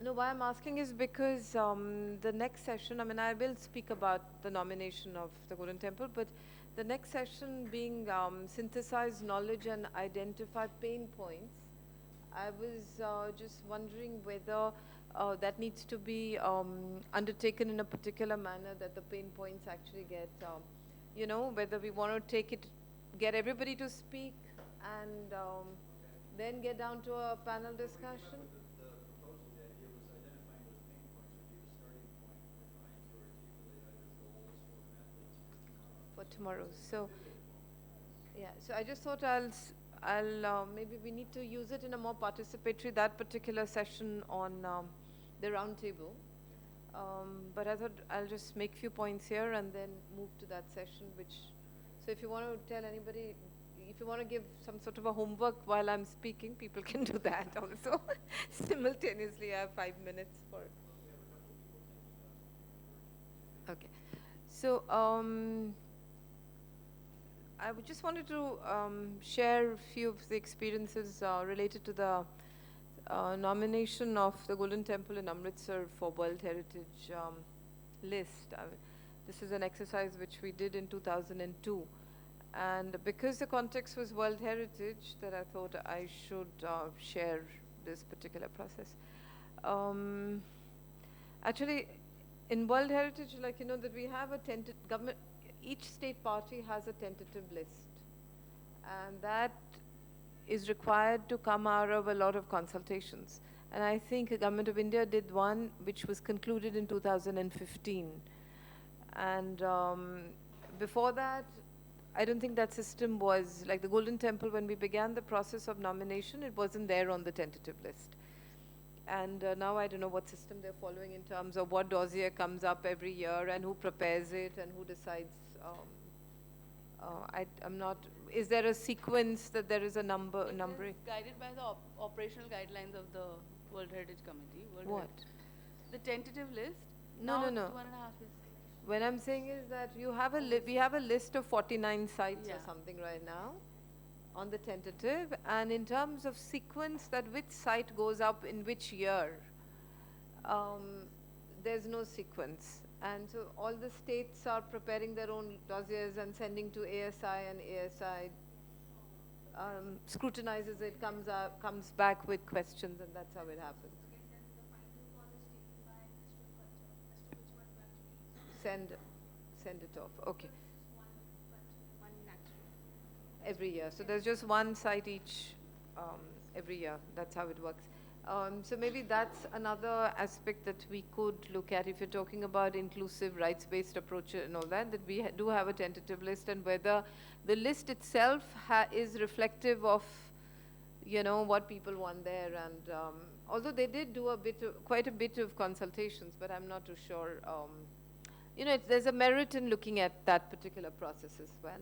No, why I'm asking is because the next session, I mean, I will speak about the nomination of the Golden Temple, but the next session being synthesize knowledge and identify pain points, I was just wondering whether that needs to be undertaken in a particular manner, that the pain points actually get, you know, whether we want to take it, get everybody to speak and then get down to a panel discussion. For tomorrow. So, yeah, so I just thought I'll maybe we need to use it in a more participatory, that particular session on the round table. But I thought I'll just make few points here and then move to that session, which, so if you want to tell anybody, if you want to give some sort of a homework while I'm speaking, people can do that also. Simultaneously, I have 5 minutes for it. Okay. So, I just wanted to share a few of the experiences related to the nomination of the Golden Temple in Amritsar for World Heritage list. This is an exercise which we did in 2002. And because the context was World Heritage, that I thought I should share this particular process. Actually, in World Heritage, like, you know, that we have a tentative government, each state party has a tentative list, and that is required to come out of a lot of consultations. And I think the Government of India did one which was concluded in 2015. And before that, I don't think that system was, like the Golden Temple, when we began the process of nomination, it wasn't there on the tentative list. And now I don't know what system they're following in terms of what dossier comes up every year and who prepares it and who decides. I'm not, is there a sequence that there is a numbering? It is guided by the operational guidelines of the World Heritage Committee. What? The tentative list. No, now no, no. it's 1.5 years. When I'm saying is that you have we have a list of 49 sites or something right now on the tentative, and in terms of sequence, that which site goes up in which year, there's no sequence. And so all the states are preparing their own dossiers and sending to ASI, and ASI scrutinizes it, comes back with questions, and that's how it happens. Send it off. Okay. Every year. So there's just one site each every year. That's how it works. So maybe that's another aspect that we could look at if you're talking about inclusive rights-based approach and all that, that we do have a tentative list, and whether the list itself is reflective of you know, what people want there. And although they did do quite a bit of consultations, but I'm not too sure. You know, there's a merit in looking at that particular process as well.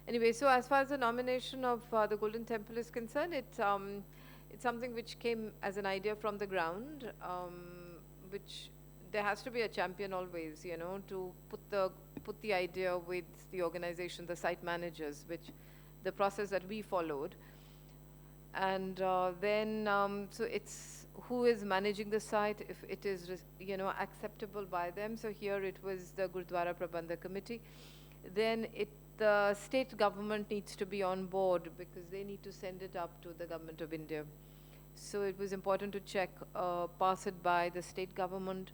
Anyway, so as far as the nomination of the Golden Temple is concerned, it's something which came as an idea from the ground, which there has to be a champion always, you know, to put the idea with the organization, the site managers, which the process that we followed. And then, so it's who is managing the site, if it is, you know, acceptable by them. So here it was the Gurdwara Prabandhak Committee. Then the state government needs to be on board because they need to send it up to the Government of India. So it was important to check, pass it by the state government.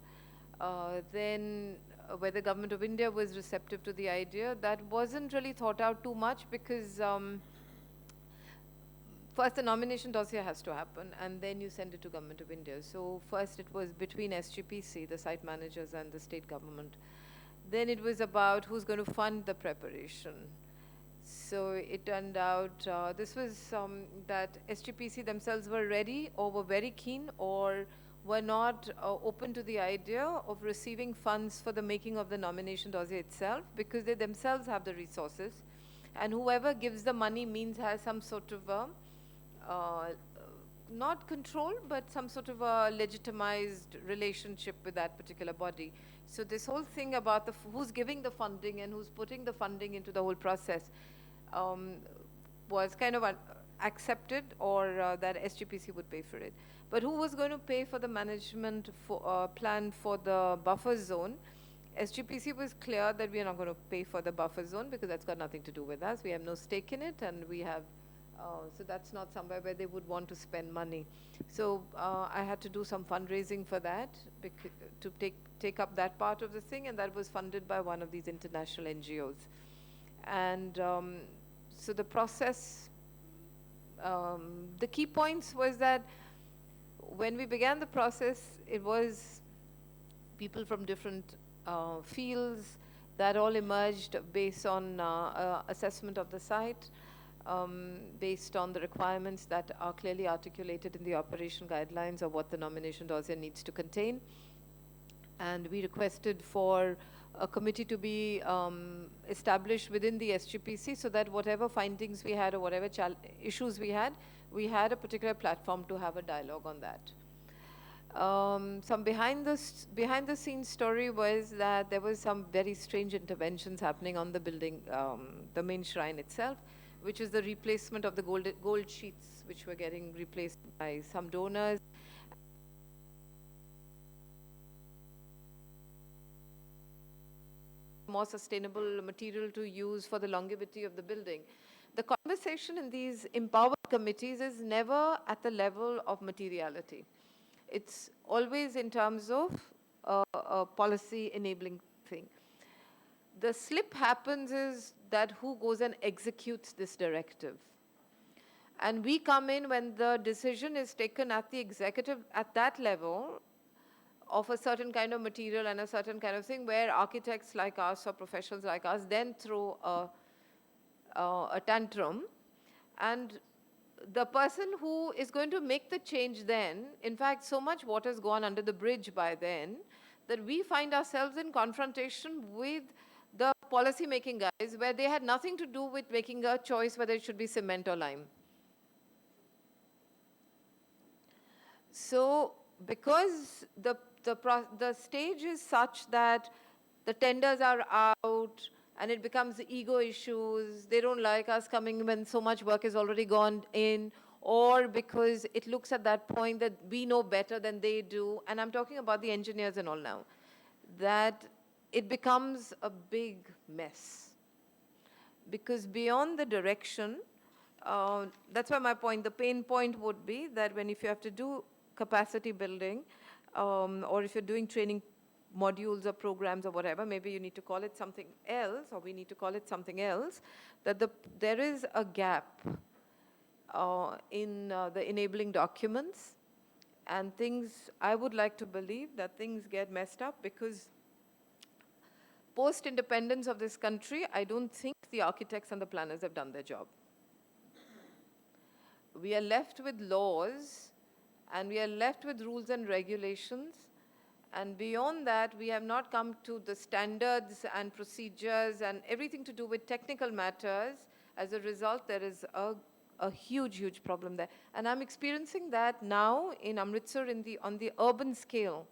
Then whether Government of India was receptive to the idea, that wasn't really thought out too much because first the nomination dossier has to happen and then you send it to Government of India. So first it was between SGPC, the site managers, and the state government. Then it was about who's going to fund the preparation. So it turned out this was that SGPC themselves were ready or were very keen or were not open to the idea of receiving funds for the making of the nomination dossier itself because they themselves have the resources. And whoever gives the money means has some sort of a not control, but some sort of a legitimized relationship with that particular body. So this whole thing about who's giving the funding and who's putting the funding into the whole process was kind of accepted, or that SGPC would pay for it. But who was going to pay for the management plan for the buffer zone? SGPC was clear that we are not going to pay for the buffer zone because that's got nothing to do with us. We have no stake in it, and we have so that's not somewhere where they would want to spend money. So I had to do some fundraising for that to take up that part of the thing, and that was funded by one of these international NGOs. And so the process, the key points was that when we began the process, it was people from different fields that all emerged based on assessment of the site. Based on the requirements that are clearly articulated in the operation guidelines of what the nomination dossier needs to contain. And we requested for a committee to be established within the SGPC so that whatever findings we had or whatever issues we had a particular platform to have a dialogue on that. Some behind the scenes story was that there was some very strange interventions happening on the building, the main shrine itself, which is the replacement of the gold sheets, which were getting replaced by some donors. More sustainable material to use for the longevity of the building. The conversation in these empowered committees is never at the level of materiality. It's always in terms of a policy enabling thing. The slip happens is that who goes and executes this directive. And we come in when the decision is taken at the executive, at that level, of a certain kind of material and a certain kind of thing, where architects like us or professionals like us then throw a tantrum. And the person who is going to make the change then, in fact, so much water's gone under the bridge by then, that we find ourselves in confrontation with the policy-making guys, where they had nothing to do with making a choice whether it should be cement or lime. So, because the stage is such that the tenders are out, and it becomes ego issues, they don't like us coming when so much work has already gone in, or because it looks at that point that we know better than they do, and I'm talking about the engineers and all now, that it becomes a big mess. Because beyond the direction, that's why my point, the pain point would be that if you have to do capacity building, or if you're doing training modules or programs or whatever, maybe you need to call it something else, or we need to call it something else, that there is a gap in the enabling documents, and things, I would like to believe that things get messed up because post-independence of this country, I don't think the architects and the planners have done their job. we are left with laws and we are left with rules and regulations. And beyond that, we have not come to the standards and procedures and everything to do with technical matters. As a result, there is a huge, huge problem there. And I'm experiencing that now in Amritsar on the urban scale,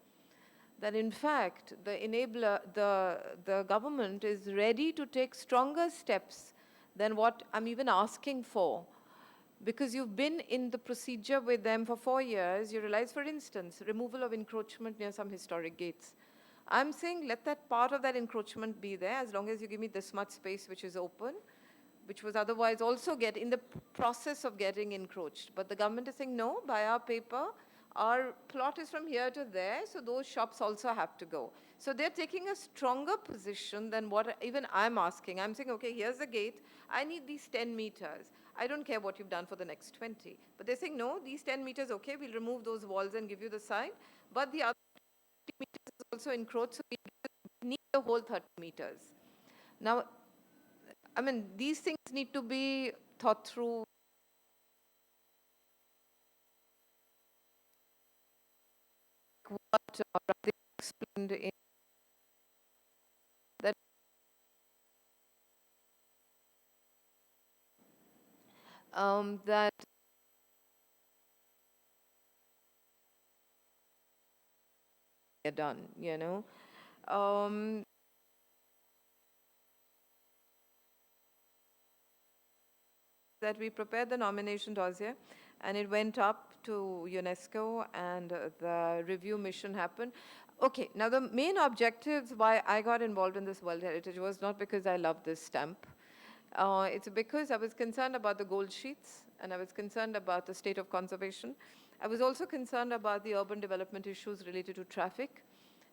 that in fact, the government is ready to take stronger steps than what I'm even asking for. Because you've been in the procedure with them for 4 years, you realize, for instance, removal of encroachment near some historic gates. I'm saying let that part of that encroachment be there as long as you give me this much space which is open, which was otherwise also in the process of getting encroached. But the government is saying, no, by our paper, our plot is from here to there, so those shops also have to go. So they're taking a stronger position than what even I'm asking. I'm saying, okay, here's the gate. I need these 10 meters. I don't care what you've done for the next 20. But they're saying, no, these 10 meters, okay, we'll remove those walls and give you the sign. But the other 30 meters is also encroached, so we need the whole 30 meters. Now, I mean, these things need to be thought through. What Radhika explained in that that are done, you know. That we prepared the nomination dossier and it went up to UNESCO and the review mission happened. Okay, now the main objectives why I got involved in this World Heritage was not because I love this stamp. It's because I was concerned about the gold sheets and I was concerned about the state of conservation. I was also concerned about the urban development issues related to traffic.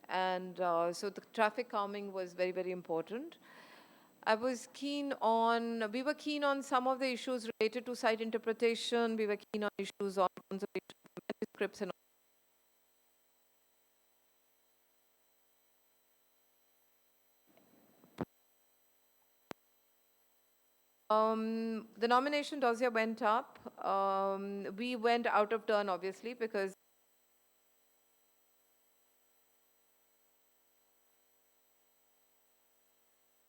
And so the traffic calming was very, very important. we were keen on some of the issues related to site interpretation. We were keen on issues on conservation of manuscripts and the nomination dossier went up. We went out of turn, obviously, because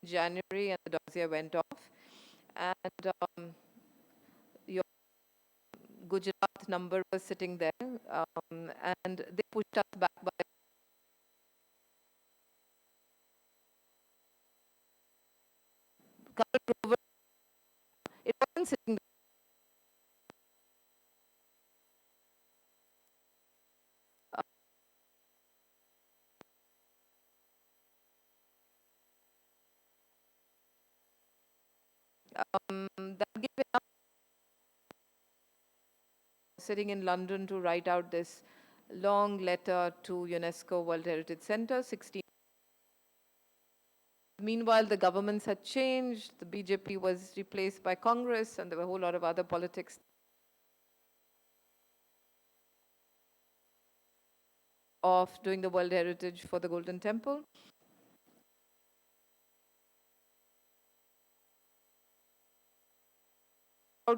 January and the dossier went off. And your Gujarat number was sitting there. And they pushed us back by it wasn't sitting that gave enough sitting in London to write out this long letter to UNESCO World Heritage Center, 16. Meanwhile, the governments had changed, the BJP was replaced by Congress, and there were a whole lot of other politics of doing the World Heritage for the Golden Temple.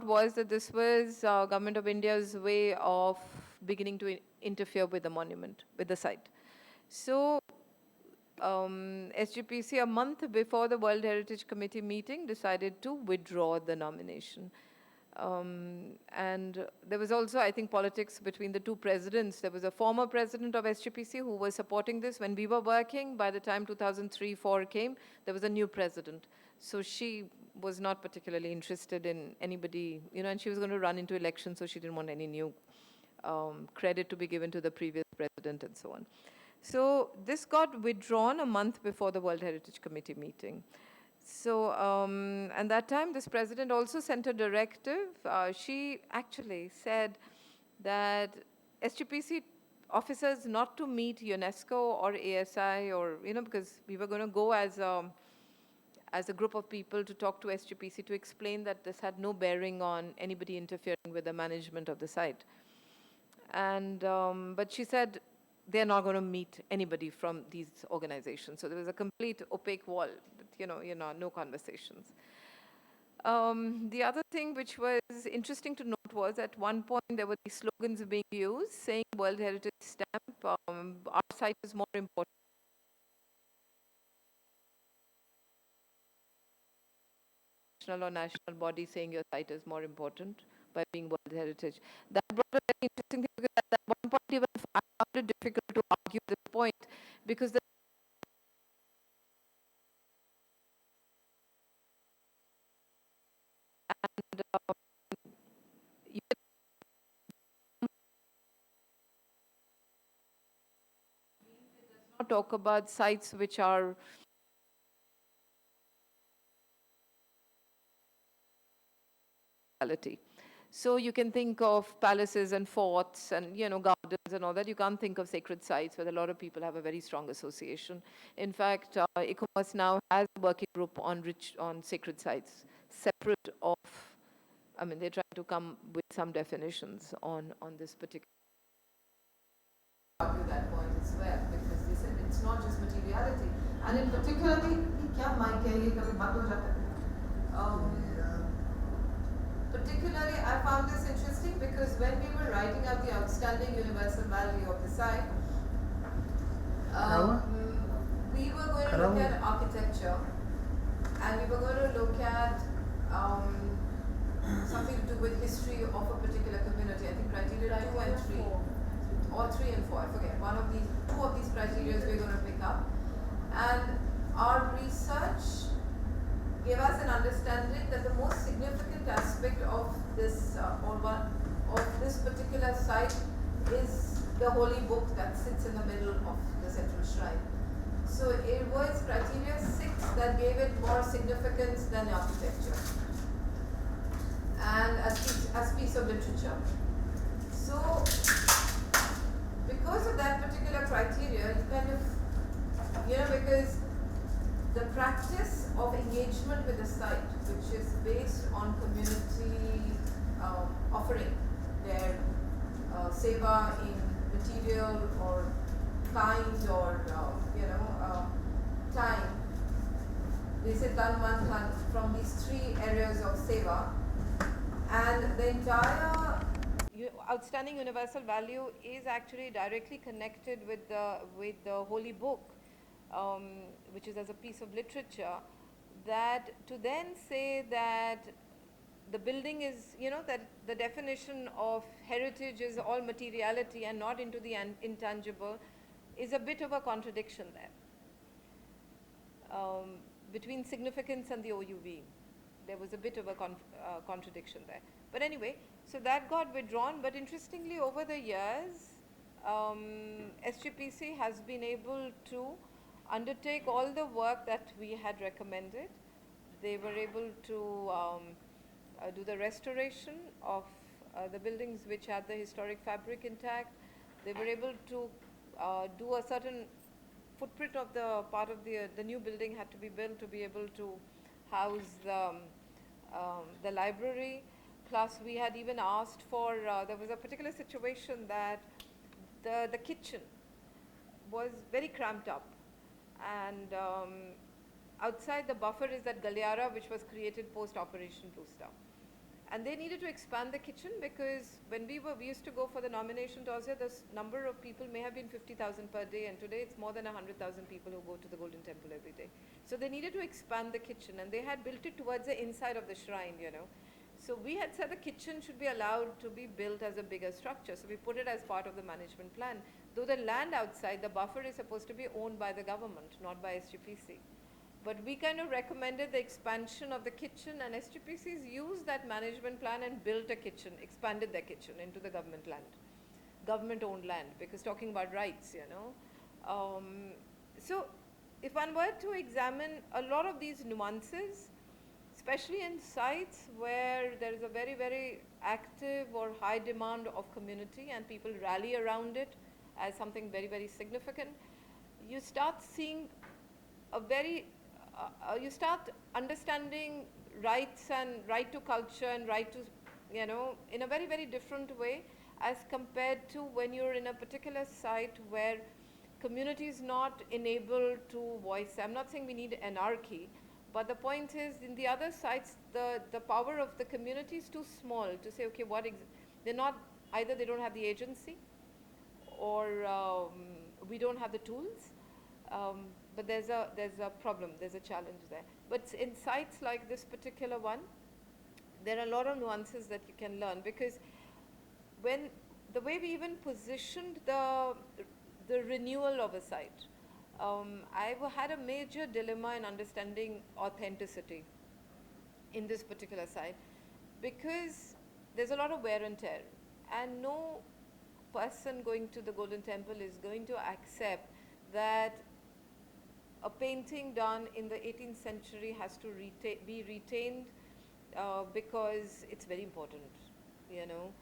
Was that this was Government of India's way of beginning to interfere with the monument, with the site. So SGPC, a month before the World Heritage Committee meeting, decided to withdraw the nomination. And there was also, I think, politics between the two presidents. There was a former president of SGPC who was supporting this when we were working. By the time 2003-04 came, there was a new president. So she was not particularly interested in anybody, you know, and she was going to run into elections, so she didn't want any new credit to be given to the previous president and so on. So this got withdrawn a month before the World Heritage Committee meeting. So, and that time, this president also sent a directive. She actually said that SGPC officers not to meet UNESCO or ASI or, you know, because we were going to go as a group of people to talk to SGPC to explain that this had no bearing on anybody interfering with the management of the site. And, but she said they're not going to meet anybody from these organizations. So there was a complete opaque wall, that, you know, no conversations. The other thing which was interesting to note was at one point there were these slogans being used saying World Heritage Stamp, our site is more important. Or national body saying your site is more important by being World Heritage. That brought a very interesting thing because at one point even I found it difficult to argue this point because the and you cannot talk about sites which are reality. So you can think of palaces and forts and gardens and all that. You can't think of sacred sites where a lot of people have a very strong association. In fact, ICOMOS now has a working group on sacred sites, separate of. I mean, they're trying to come with some definitions on this particular. Argue that point as well because they said it's not just materiality, and in particularly, particularly, I found this interesting because when we were writing out the outstanding universal value of the site, we were going to look at architecture and we were going to look at something to do with history of a particular community. I think criteria 2 and 3, or 3 and 4, I forget. Two of these criteria we're going to pick up. And our research gave us an understanding that the most significant aspect of this particular site is the holy book that sits in the middle of the central shrine. So it was criteria 6 that gave it more significance than architecture and as piece of literature. So because of that particular criteria, you kind of, because the practice of engagement with the site, which is based on community offering their seva in material or kind or time. They say tan man tan from these 3 areas of seva, and the entire outstanding universal value is actually directly connected with the holy book. Which is as a piece of literature, that to then say that the building is, that the definition of heritage is all materiality and not into the intangible is a bit of a contradiction there. Between significance and the OUV, there was a bit of a contradiction there. But anyway, so that got withdrawn, but interestingly over the years, SGPC has been able to undertake all the work that we had recommended. They were able to do the restoration of the buildings which had the historic fabric intact. They were able to do a certain footprint of the part of the new building had to be built to be able to house the library. Plus we had even asked for, there was a particular situation that the kitchen was very cramped up. And outside the buffer is that Galiara which was created post-Operation Blue Star. And they needed to expand the kitchen because when we used to go for the nomination towards it, the number of people may have been 50,000 per day, and today it's more than 100,000 people who go to the Golden Temple every day. So they needed to expand the kitchen, and they had built it towards the inside of the shrine, So we had said the kitchen should be allowed to be built as a bigger structure. So we put it as part of the management plan. Though the land outside, the buffer is supposed to be owned by the government, not by SGPC. But we kind of recommended the expansion of the kitchen, and SGPC's used that management plan and built a kitchen, expanded their kitchen into the government land, government-owned land, because talking about rights, So if one were to examine a lot of these nuances, especially in sites where there is a very, very active or high demand of community and people rally around it as something very, very significant, you start seeing you start understanding rights and right to culture and right to, in a very, very different way as compared to when you're in a particular site where community is not enabled to voice. I'm not saying we need anarchy, But the point is, in the other sites, the power of the community is too small to say, okay, they're not, either they don't have the agency, or we don't have the tools. But there's a problem, there's a challenge there. But in sites like this particular one, there are a lot of nuances that you can learn, because when the way we even positioned the renewal of a site, I had a major dilemma in understanding authenticity in this particular site, because there's a lot of wear and tear, and no person going to the Golden Temple is going to accept that a painting done in the 18th century has to be retained because it's very important, you know.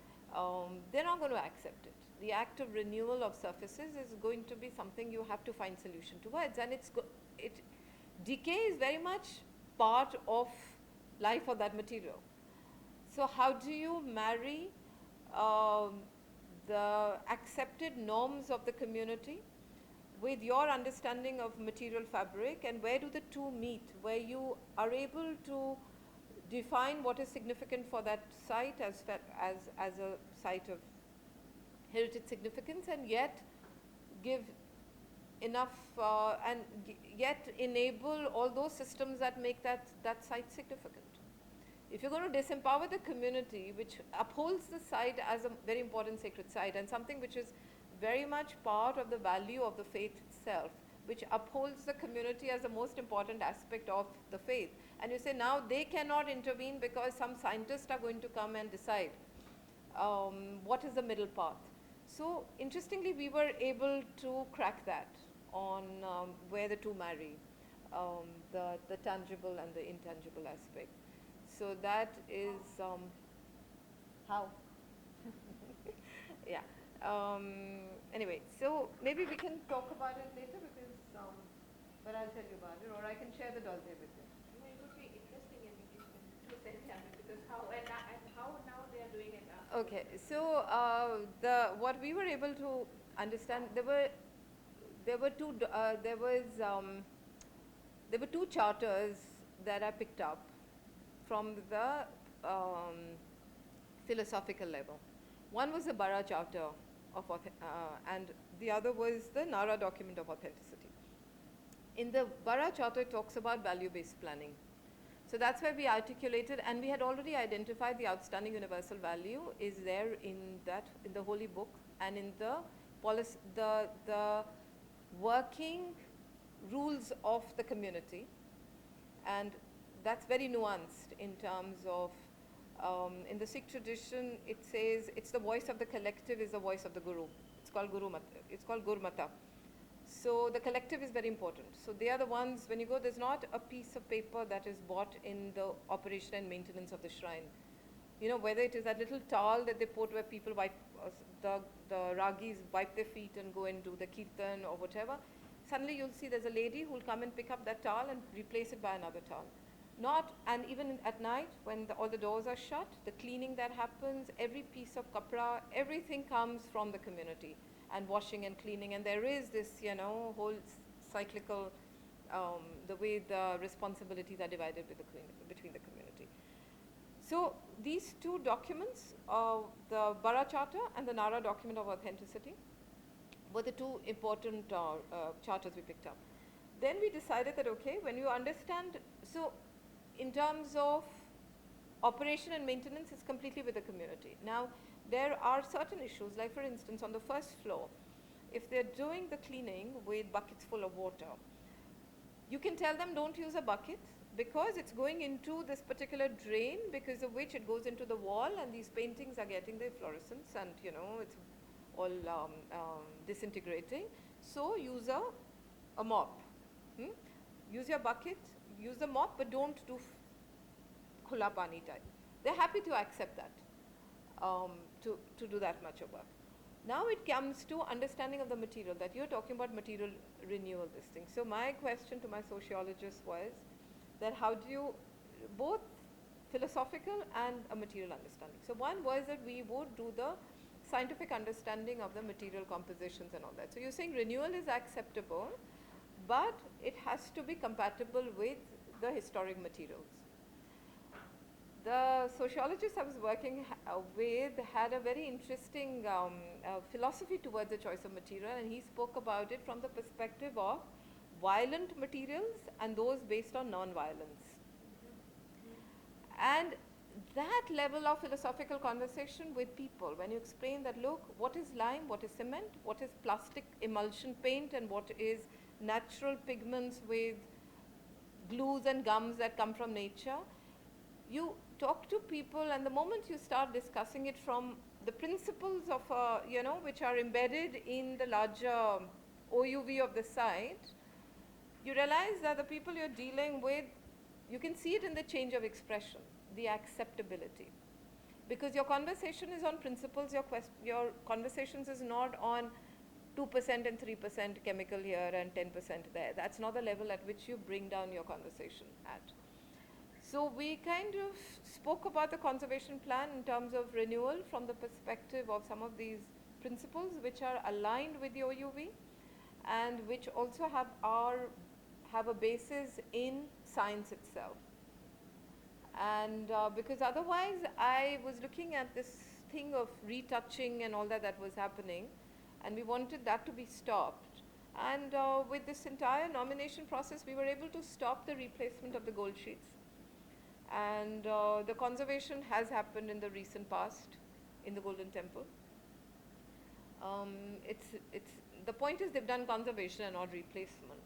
They're not going to accept it. The act of renewal of surfaces is going to be something you have to find solution towards, and decay is very much part of life of that material. So how do you marry the accepted norms of the community with your understanding of material fabric, and where do the two meet, where you are able to define what is significant for that site as a site of heritage significance, and yet give enough and yet enable all those systems that make that site significant. If you're going to disempower the community, which upholds the site as a very important sacred site, and something which is very much part of the value of the faith itself, which upholds the community as the most important aspect of the faith, and you say now they cannot intervene because some scientists are going to come and decide what is the middle path. So interestingly, we were able to crack that on where the two marry, the tangible and the intangible aspect. So that is how. Yeah. Anyway, so maybe we can talk about it later, because, but I'll tell you about it, or I can share the dossier with you. It would be interesting if you can send me, because how now they are doing it. Okay, so what we were able to understand, there were two charters that I picked up from the philosophical level. One was the Bara Charter and the other was the Nara Document of Authenticity. In the Bara Charter, it talks about value-based planning. So that's where we articulated, and we had already identified the outstanding universal value is there in the Holy Book, and in the policy, the working rules of the community, and that's very nuanced in terms of, in the Sikh tradition, it says it's the voice of the collective is the voice of the Guru. It's called Gurmata. So the collective is very important. So they are the ones, when you go, there's not a piece of paper that is bought in the operation and maintenance of the shrine. You know, whether it is that little towel that they put where people wipe, the ragis wipe their feet and go and do the kirtan or whatever, suddenly you'll see there's a lady who will come and pick up that towel and replace it by another towel. And even at night, when all the doors are shut, the cleaning that happens, every piece of kapra, everything comes from the community, and washing and cleaning. And there is this, whole cyclical, the way the responsibilities are divided between the community. So these two documents, the Bara Charter and the Nara Document of Authenticity, were the two important charters we picked up. Then we decided that, okay, when you understand, so in terms of operation and maintenance, it's completely with the community. Now, there are certain issues, like for instance, on the first floor, if they're doing the cleaning with buckets full of water, you can tell them don't use a bucket, because it's going into this particular drain, because of which it goes into the wall, and these paintings are getting the fluorescence, and it's all disintegrating. So use a mop. Use your bucket, use the mop, but don't do khula pani type. They're happy to accept that, to do that much of work. Now it comes to understanding of the material, that you're talking about material renewal, this thing. So my question to my sociologist was that how do you, both philosophical and a material understanding. So one was that we would do the scientific understanding of the material compositions and all that. So you're saying renewal is acceptable, but it has to be compatible with the historic materials. The sociologist I was working with had a very interesting philosophy towards the choice of material, and he spoke about it from the perspective of violent materials and those based on non-violence. And that level of philosophical conversation with people, when you explain that, look, what is lime, what is cement, what is plastic emulsion paint, and what is natural pigments with glues and gums that come from nature, you talk to people, and the moment you start discussing it from the principles of, which are embedded in the larger OUV of the site, you realize that the people you're dealing with, you can see it in the change of expression, the acceptability. Because your conversation is on principles, your conversations is not on 2% and 3% chemical here and 10% there. That's not the level at which you bring down your conversation at. So we kind of spoke about the conservation plan in terms of renewal from the perspective of some of these principles which are aligned with the OUV and which also have a basis in science itself. And because otherwise I was looking at this thing of retouching and all that was happening, and we wanted that to be stopped. And with this entire nomination process, we were able to stop the replacement of the gold sheets. And the conservation has happened in the recent past in the Golden Temple. The point is they've done conservation and not replacement.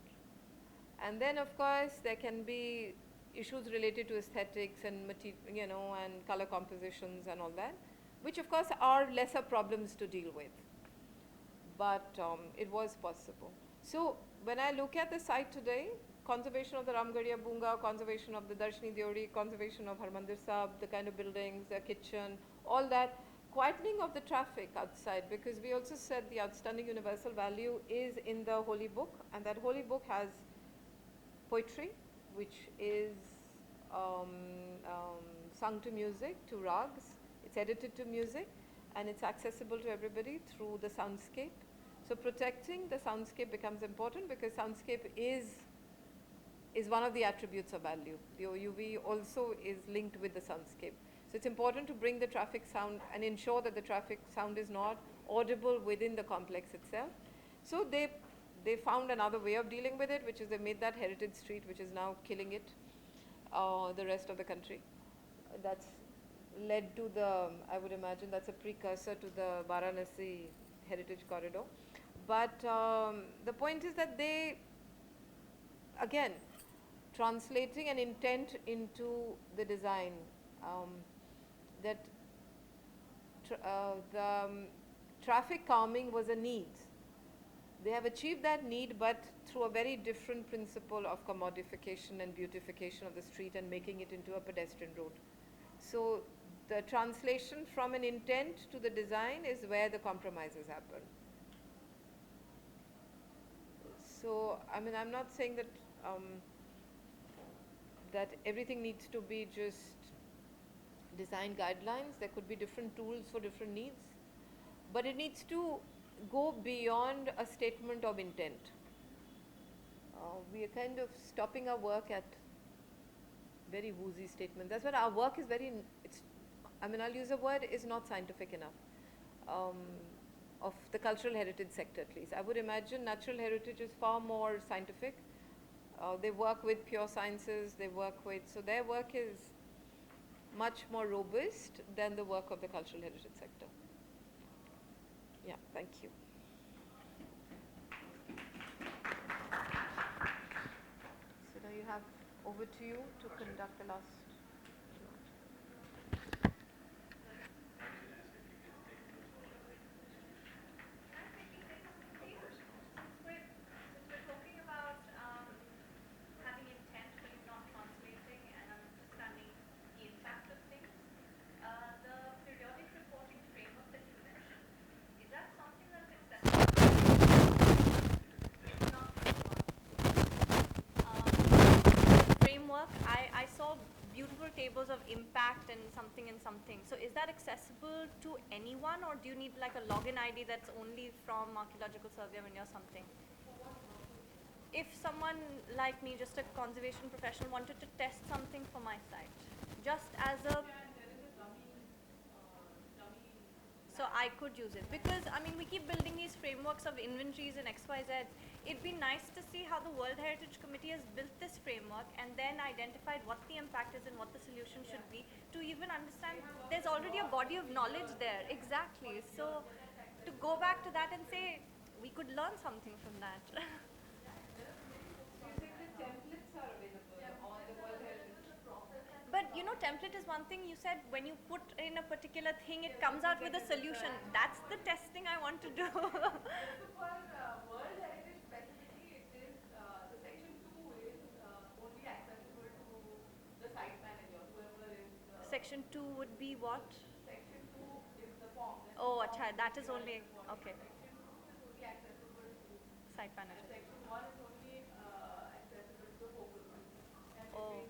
And then of course there can be issues related to aesthetics and and color compositions and all that, which of course are lesser problems to deal with. But it was possible. So when I look at the site today, conservation of the Ramgarhia Bunga, conservation of the Darshini Deori, conservation of Harmandir Sahib, the kind of buildings, the kitchen, all that, quietening of the traffic outside, because we also said the outstanding universal value is in the holy book, and that holy book has poetry, which is sung to music, to rags, it's edited to music, and it's accessible to everybody through the soundscape. So protecting the soundscape becomes important because soundscape is one of the attributes of value. The OUV also is linked with the soundscape. So it's important to bring the traffic sound and ensure that the traffic sound is not audible within the complex itself. So they found another way of dealing with it, which is they made that heritage street, which is now killing it, the rest of the country. That's led to I would imagine that's a precursor to the Varanasi heritage corridor. But the point is that they, again, translating an intent into the design, that the traffic calming was a need. They have achieved that need, but through a very different principle of commodification and beautification of the street and making it into a pedestrian road. So the translation from an intent to the design is where the compromises happen. So, I mean, I'm not saying that that everything needs to be just design guidelines. There could be different tools for different needs, but it needs to go beyond a statement of intent. We are kind of stopping our work at very woozy statements. That's what our work is very, I'll use a word, is not scientific enough, of the cultural heritage sector at least. I would imagine natural heritage is far more scientific. They work with pure sciences, so their work is much more robust than the work of the cultural heritage sector. Yeah, thank you. So now you have over to you to conduct the last. I saw beautiful tables of impact and something. So is that accessible to anyone, or do you need like a login ID that's only from Archaeological Survey when you're something? if someone like me, just a conservation professional, wanted to test something for my site, just as a so I could use it, because I mean we keep building these frameworks of inventories and XYZ. It'd be nice to see how the World Heritage Committee has built this framework and then identified what the impact is and what the solution should be, to even understand there's already a body of knowledge there. Exactly. So to go back to that and say we could learn something from that. But you know, template is one thing. You said when you put in a particular thing, it comes out with a solution. That's the testing I want to do. Section 2 would be what? Oh, acha, that is only, okay. Site manager. Oh.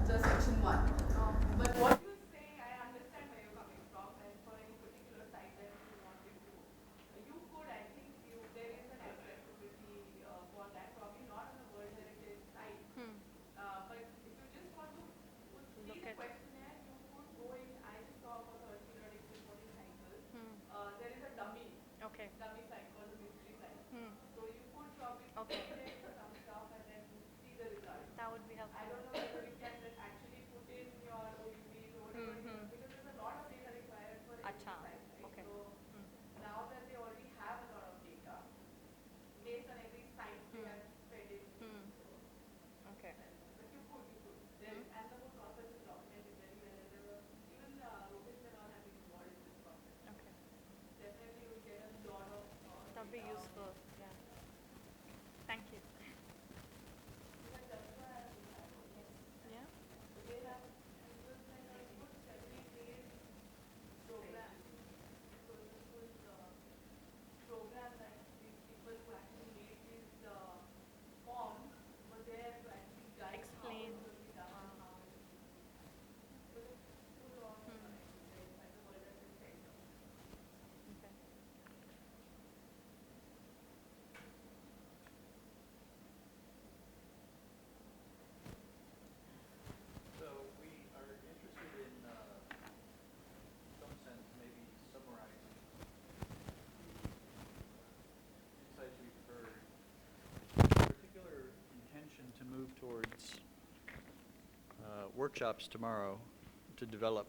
The section 1. But what you're saying, I understand where you're coming from, and for any particular site that you wanted to, you could, I think, there is an accessibility for that, probably not on the World Heritage site. But if you just want to see the questionnaire, you could go in. I just saw for the periodic reporting cycle. There is a dummy site called the mystery site. So you could probably check some stuff and then see the results. That would be helpful. I don't know whether you can actually put in your OUVs or whatever, because there's a lot of data required for every Acha, site, right? okay. So now that they already have a lot of data, based on every site they have fed in. Okay. But you could. There, and the whole process is documented very well. And there were, even Lokesh and all have been involved in this process. Okay. Definitely you will get a lot of That would be data. useful. Yeah. Thank you. Yeah. They have, it was like a good 7-8 days program. So this was program that these people who actually made these forms were there to actually guide Explain. how it will be done and how it will be. It was a full on inside the World Heritage Center. Okay. So we are interested in some sense maybe summarizing the insights we've heard. Particular intention to move towards workshops tomorrow to develop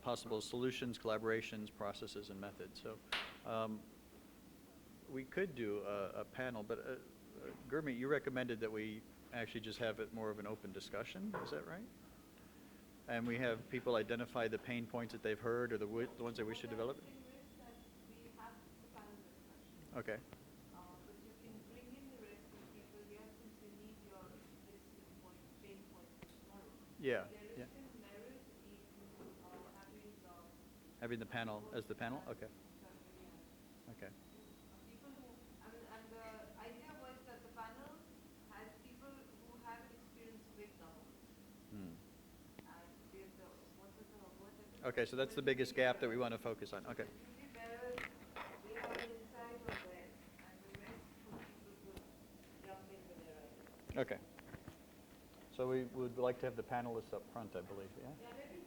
possible solutions, collaborations, processes, and methods. So we could do a panel, but Gurmeet, you recommended that we actually just have it more of an open discussion, is that right? And we have people identify the pain points that they've heard or the ones that we should develop? We have the panel discussion. Okay. But you can bring in the rest of the people here since you need your list pain points tomorrow. Yeah. There Yeah. is still merit in Having the panel as the panel? Okay. Okay. People who, I mean, and the idea was that the panel has people who have experience with government. Hmm. And there's the, what is the word that? Okay, so that's the biggest gap that we want to focus on. Okay. Usually there is, they have an insight of that, and the rest of people could jump in with their ideas. Okay. So we would like to have the panelists up front, I believe, yeah? Yeah, maybe